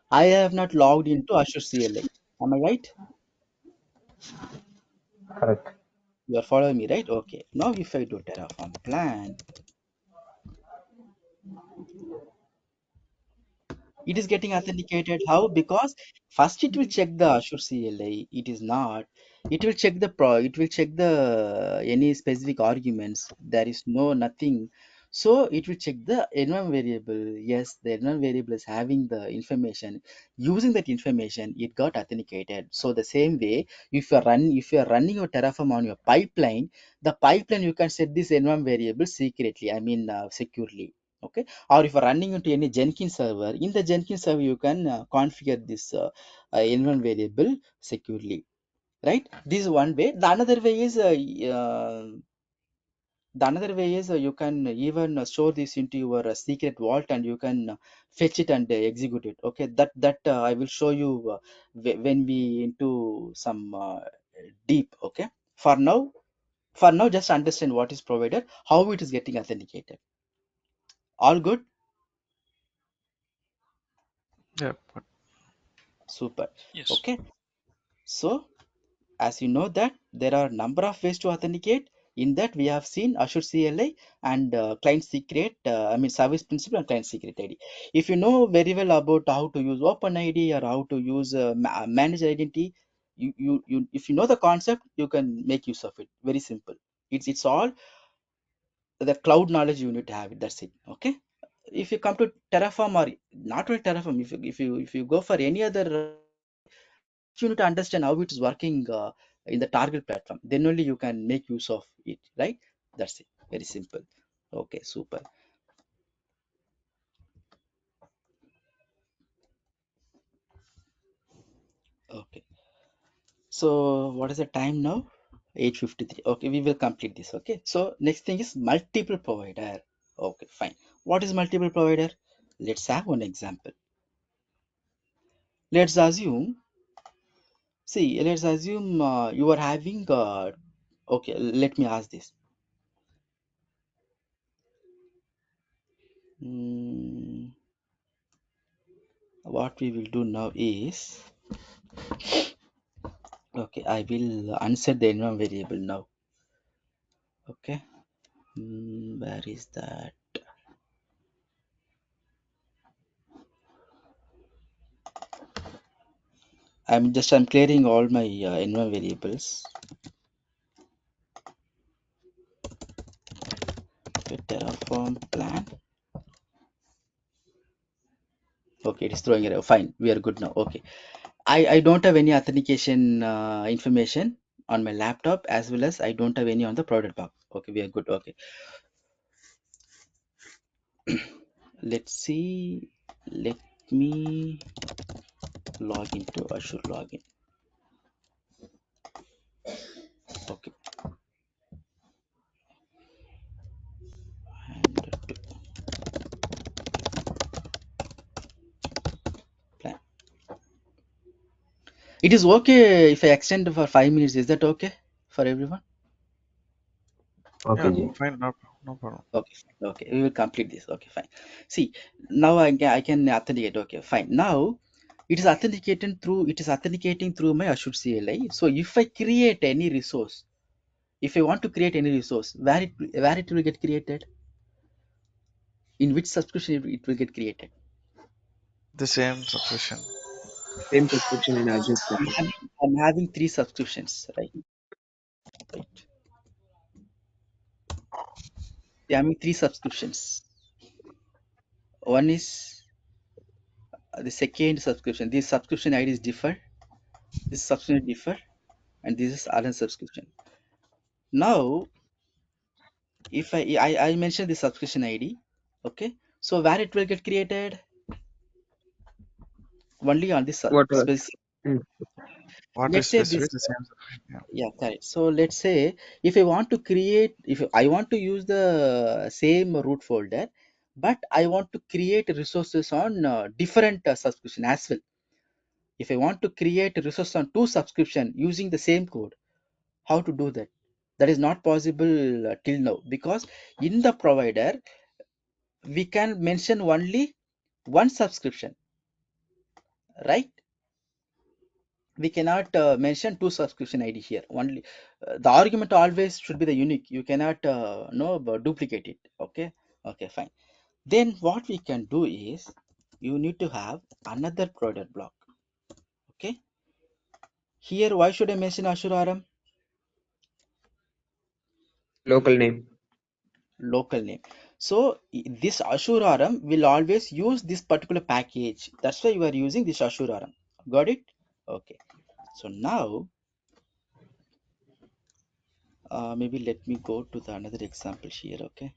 I have not logged into Azure CLI. Am I right? Correct. You are following me, right? Okay. Now if I do Terraform plan, it is getting authenticated. How? Because first it will check the Azure CLI. It is not. It will check it will check the any specific arguments. There is no nothing. So it will check the environment variable. Yes, the environment variable is having the information. Using that information, it got authenticated. So the same way, if you are running your Terraform on your pipeline, the pipeline you can set this environment variable secretly. I mean securely. Okay, or if you're running into any Jenkins server, in the Jenkins server you can configure this environment variable securely, right? This is one way. The another way is you can even store this into your secret vault, and you can fetch it and execute it. Okay, that I will show you when we into some deep. Okay, for now, just understand what is provided, how it is getting authenticated. All good. Yeah. But Super. Yes. Okay, so as you know that there are number of ways to authenticate. In that we have seen Azure CLI and client secret, I mean service principal and client secret ID. If you know very well about how to use OpenID or how to use managed identity, if you know the concept, you can make use of it. Very simple. It's all the cloud knowledge you need to have it. That's it. Okay. If you come to Terraform, or not only Terraform, if you go for any other technology, first you need to understand how it is working in the target platform. Then only you can make use of it, right? That's it. Very simple. Okay, super. Okay. So what is the time now? 8:53. Okay, we will complete this. Okay. So next thing is multiple provider. Okay, fine. What is multiple provider? Let's have one example. Let's assume, let's assume you are having, okay, let me ask this. What we will do now is, Okay, I will unset the environment variable now. Okay, where is that? I'm clearing all my environment variables. Okay, Terraform plan. Okay, it is throwing it. Fine, we are good now. Okay, I don't have any authentication information on my laptop, as well as I don't have any on the product box. Okay, we are good. Okay, let's see. Let me log into Azure login. Okay, and plan. It is okay if I extend for 5 minutes. Is that okay for everyone? Okay, Yeah, Ji. fine, no problem. Okay, fine. Okay, we will complete this. Okay, fine. See, now I can authenticate. Okay, fine. Now it is authenticating through my Azure CLI. So if I create any resource, if I want to create any resource, where it will get created, in which subscription it will get created. The same subscription. Same subscription in Azure I'm portal. having, I'm having three subscriptions, right? Right. Yeah, I'm having three subscriptions. One is the second subscription. This subscription ID is differ. This subscription differ, and this is other subscription. Now, if I mention the subscription ID, okay. So where it will get created? Only on this What? specific. Mm. What is Let's say this. specific? The same subscription. Yeah. Yeah, correct. So let's say if I want to create, if I want to use the same root folder, but I want to create resources on different subscription as well. If I want to create resources on two subscription using the same code, how to do that? That is not possible till now, because in the provider we can mention only one subscription, right? We cannot mention two subscription ID here. Only the argument always should be the unique. You cannot no duplicate it. Okay. Okay, fine. Then what we can do is, you need to have another product block. Okay, here why should I mention Azure RM? Local name. Local name. So this Azure RM will always use this particular package. That's why you are using this Azure RM. Got it? Okay. So now maybe let me go to the another example here. Okay.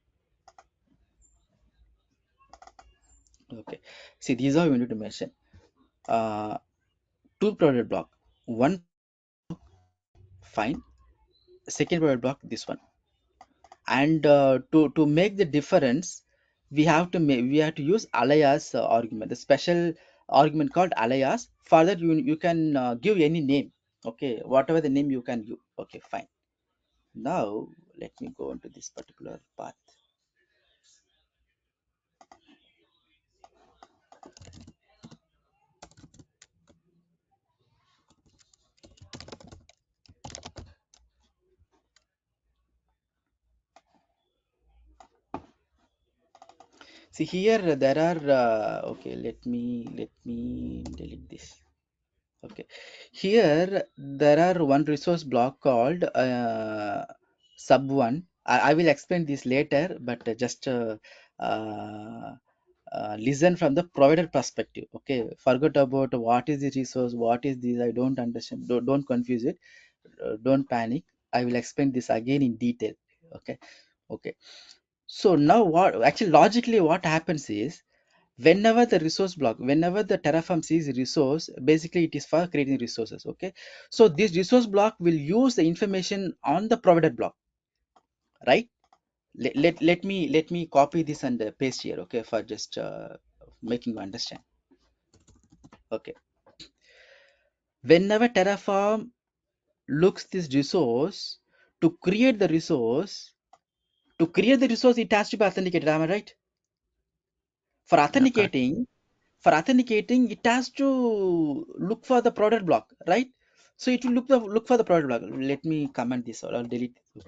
Okay. See, these are we need to mention. Uh, two product block. One fine. Second product block, this one. And to make the difference, we have to use alias argument, the special argument called alias. For that, you can give any name. Okay, whatever the name you can give. Okay, fine. Now let me go into this particular path. See here there are okay, let me delete this. Okay, here there are one resource block called sub1. I will explain this later, but just uh, listen from the provider perspective. Okay, forget about what is the resource, what is this. I don't understand. Don't confuse it. Don't panic. I will explain this again in detail. Okay, okay. So now what actually logically what happens is, whenever the Terraform sees a resource, basically it is for creating resources. Okay, so this resource block will use the information on the provider block, right? Let me copy this and paste here. Okay, for just making you understand. Okay, whenever Terraform looks this resource, to create the resource it has to be authenticated. Am I right? for Yeah, correct. authenticating for authenticating, it has to look for the product block, right? So it will look for the provider block. Let me comment this or I'll delete this.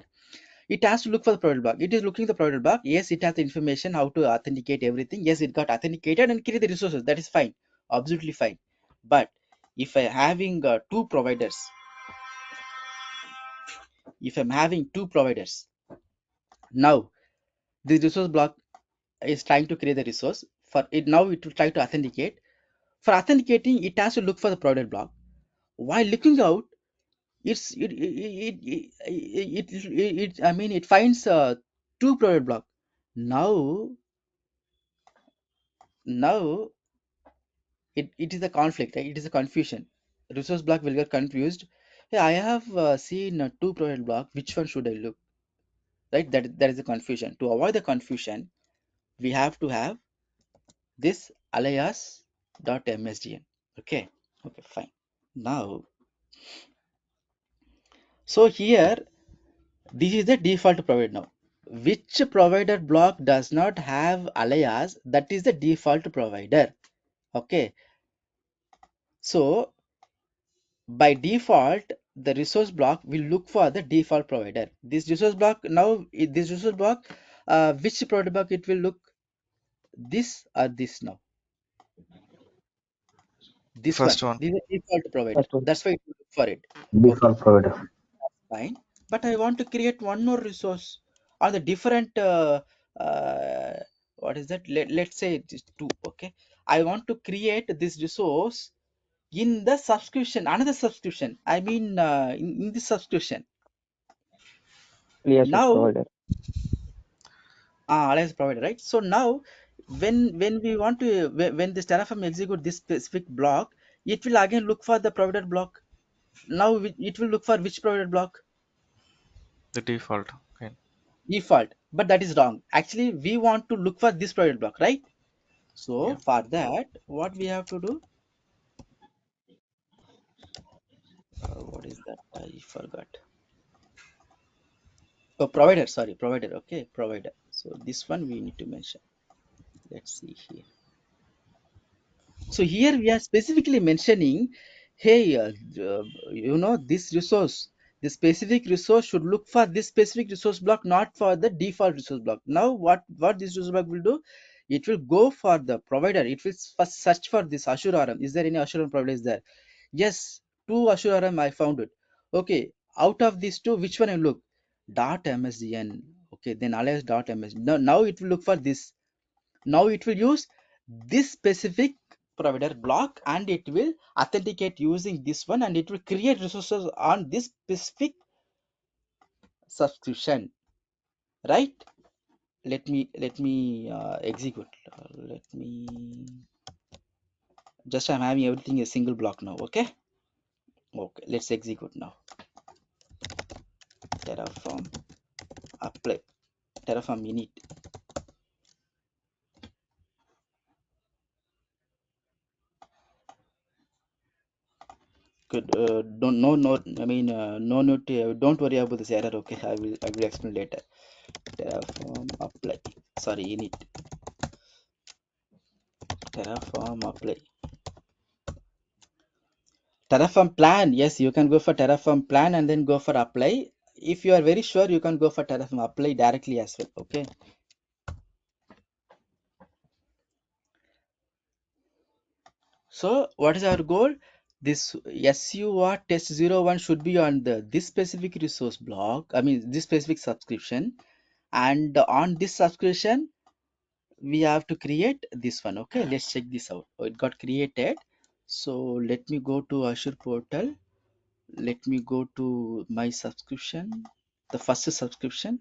It has to look for the provider block. It is looking the provider block. Yes, it has the information how to authenticate everything. Yes, it got authenticated and create the resources. That is fine, absolutely fine. But if I having two providers, if I'm having two providers, now this resource block is trying to create the resource for it. Now it will try to authenticate. For authenticating, it has to look for the provider block. While looking out, I mean it finds two provider block. Now it is a conflict, right? It is a confusion. Resource block will get confused. Hey, I have seen two provider block. Which one should I look? Right? That is a confusion. To avoid the confusion, we have to have this alias.msdn. Okay. Okay. Fine. Now, so here this is the default provider now. Which provider block does not have alias? That is the default provider. Okay. So by default, the resource block will look for the default provider. This resource block now, this resource block, which provider block it will look? This or this now? This one. First one. This is the default provider. First one. That's why it will look for it. Okay, Default provider. fine. But I want to create one more resource on the different. Uh, what is that? Let's say it is two. Okay, I want to create this resource in the subscription, another subscription. I mean, in this subscription. Alias of Now provider. alliance provider, right? So now when we want to when this terraform execute this specific block, it will again look for the provider block. Now it will look for which provider block? The default. Okay. Default. But that is wrong. Actually we want to look for this provider block, right? So Yeah. for that what we have to do, what is that? I forgot. Oh, provider, sorry, provider. Okay, provider. So this one we need to mention. Let's see here. So here we are specifically mentioning, hey, this resource, the specific resource should look for this specific resource block, not for the default resource block. Now, what this resource block will do? It will go for the provider. It will first search for this Azure RM. Is there any Azure RM provider is there? Yes, two Azure RM I found it. Okay, out of these two, which one I look? Dot MSDN. Okay, then alias dot MS. Now it will look for this. Now it will use this specific provider block and it will authenticate using this one and it will create resources on this specific subscription, right? Let me execute. Let me just, I'm having everything a single block now. Okay, let's execute now. Terraform apply, Terraform init. Good. Don't no no I mean no note, don't worry about this error. Okay, I will explain later. Terraform apply, sorry, init. Terraform apply. Terraform plan, yes, you can go for Terraform plan and then go for apply. If you are very sure, you can go for Terraform apply directly as well. Okay, so what is our goal? This SUR test 01 should be on this specific resource block, I mean this specific subscription, and on this subscription we have to create this one. Okay, let's check this out. Oh, it got created. So let me go to Azure portal. Let me go to my subscription, the first subscription.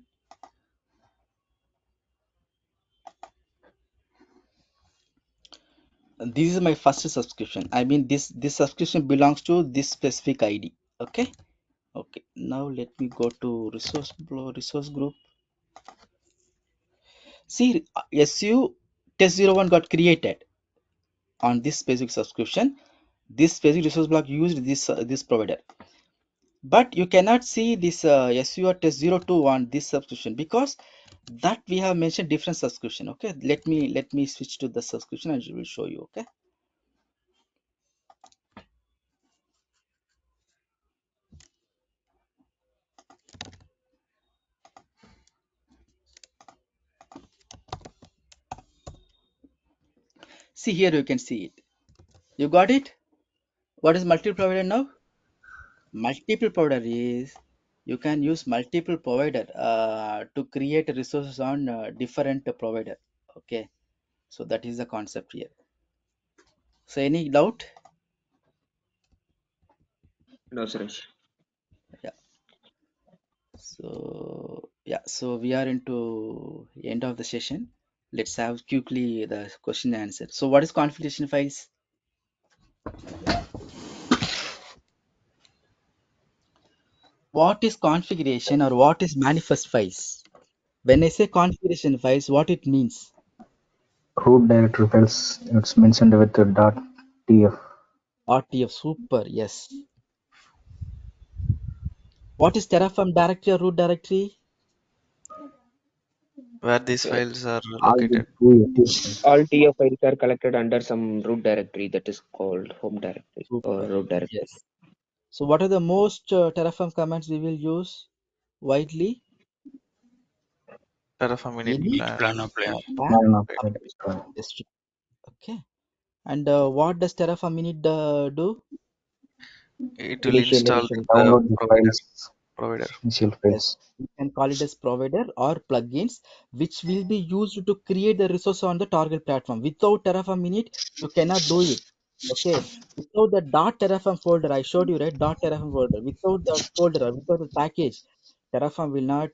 This is my first subscription. I mean this subscription belongs to this specific ID. Okay, now let me go to resource group. See, SU test 01 got created on this specific subscription. This specific resource block used this provider, but you cannot see this SUR test 02 on this subscription because that we have mentioned different subscription. Okay, let me switch to the subscription and it will show you. Okay, See here, you can see it. You got it? What is multiple provider now? Multiple provider is you can use multiple provider to create resources on different provider. Okay, so that is the concept here. So any doubt? No, Suresh. Yeah. So yeah, so we are into end of the session. Let's have quickly the question and answer. So what is configuration files? What is configuration or what is manifest files? When I say configuration files, what it means? Root directory files, it's mentioned with the .tf. RTF, super, yes. What is Terraform directory or root directory? where these Uh, files are All the located. two files. all TF files are collected under some root directory that is called home directory or Super, root directory. yes. So what are the most Terraform commands we will use widely? Terraform init Init, plan. Plan apply. plan, Plan of apply, destroy. destroy. Okay. And what does Terraform init do? It will Initial install initial the Download the provider. initial Yes, files. you can call it as provider or plugins, which will be used to create the resource on the target platform. Without Terraform init, you cannot do it. Okay. Without the .terraform folder, I showed you right .terraform folder. Without that folder, or without the package, Terraform will not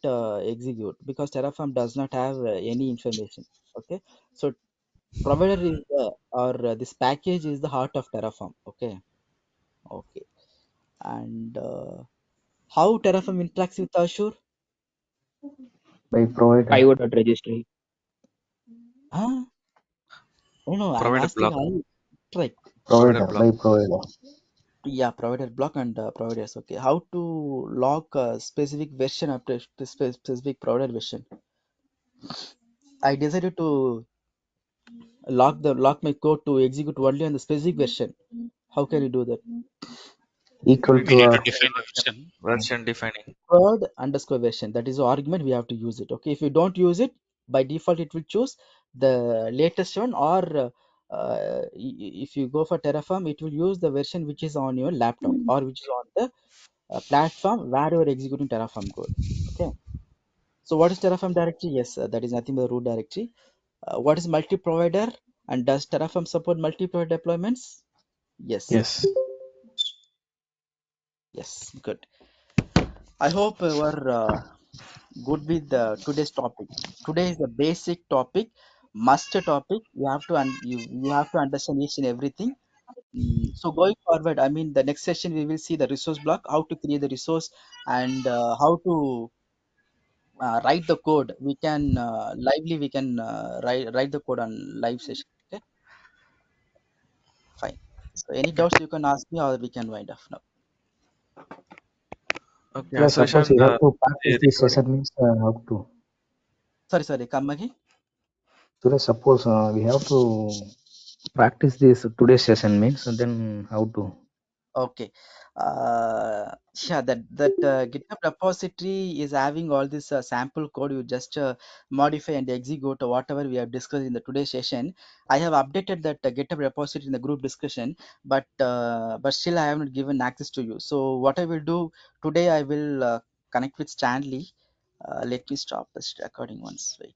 execute because Terraform does not have any information. Okay. So provider is or this package is the heart of Terraform. Okay. Okay. And how Terraform interacts with Azure? By provider. IO.registry. Huh? No, no, I'm Provider asking block. how you like, Provider Provider, block. by provider. yeah, provider block and providers. Okay, how to lock a specific version after specific provider version? I decided to lock my code to execute only on the specific version. How can you do that? Equal It's We to need our to define the version. version defining. Word underscore version. That is the argument we have to use it. Okay, if you don't use it, by default it will choose the latest one, or if you go for Terraform, it will use the version which is on your laptop or which is on the platform where you are executing Terraform code. Okay. So what is Terraform directory? Yes, that is nothing but root directory. What is multi-provider and does Terraform support multi-provider deployments? Yes. Yes. Yes. Good. I hope you are good with today's topic. Today is the basic topic, master topic. You have to understand each and everything. So going forward, I mean, the next session we will see the resource block, how to create the resource, and how to write the code. We can we can write the code on live session. Okay, fine. So any doubts you can ask me, or we can wind up now. Okay, So suppose Sushan, you have to the practice this recording. session means how to. Sorry, come again. So suppose we have to practice this today's session means then how to. Okay. Yeah, that GitHub repository is having all this sample code. You just modify and execute whatever we have discussed in the today's session. I have updated that GitHub repository in the group discussion, but still I have not given access to you. So what I will do today, I will connect with Stanley. Let me stop this recording once. Wait.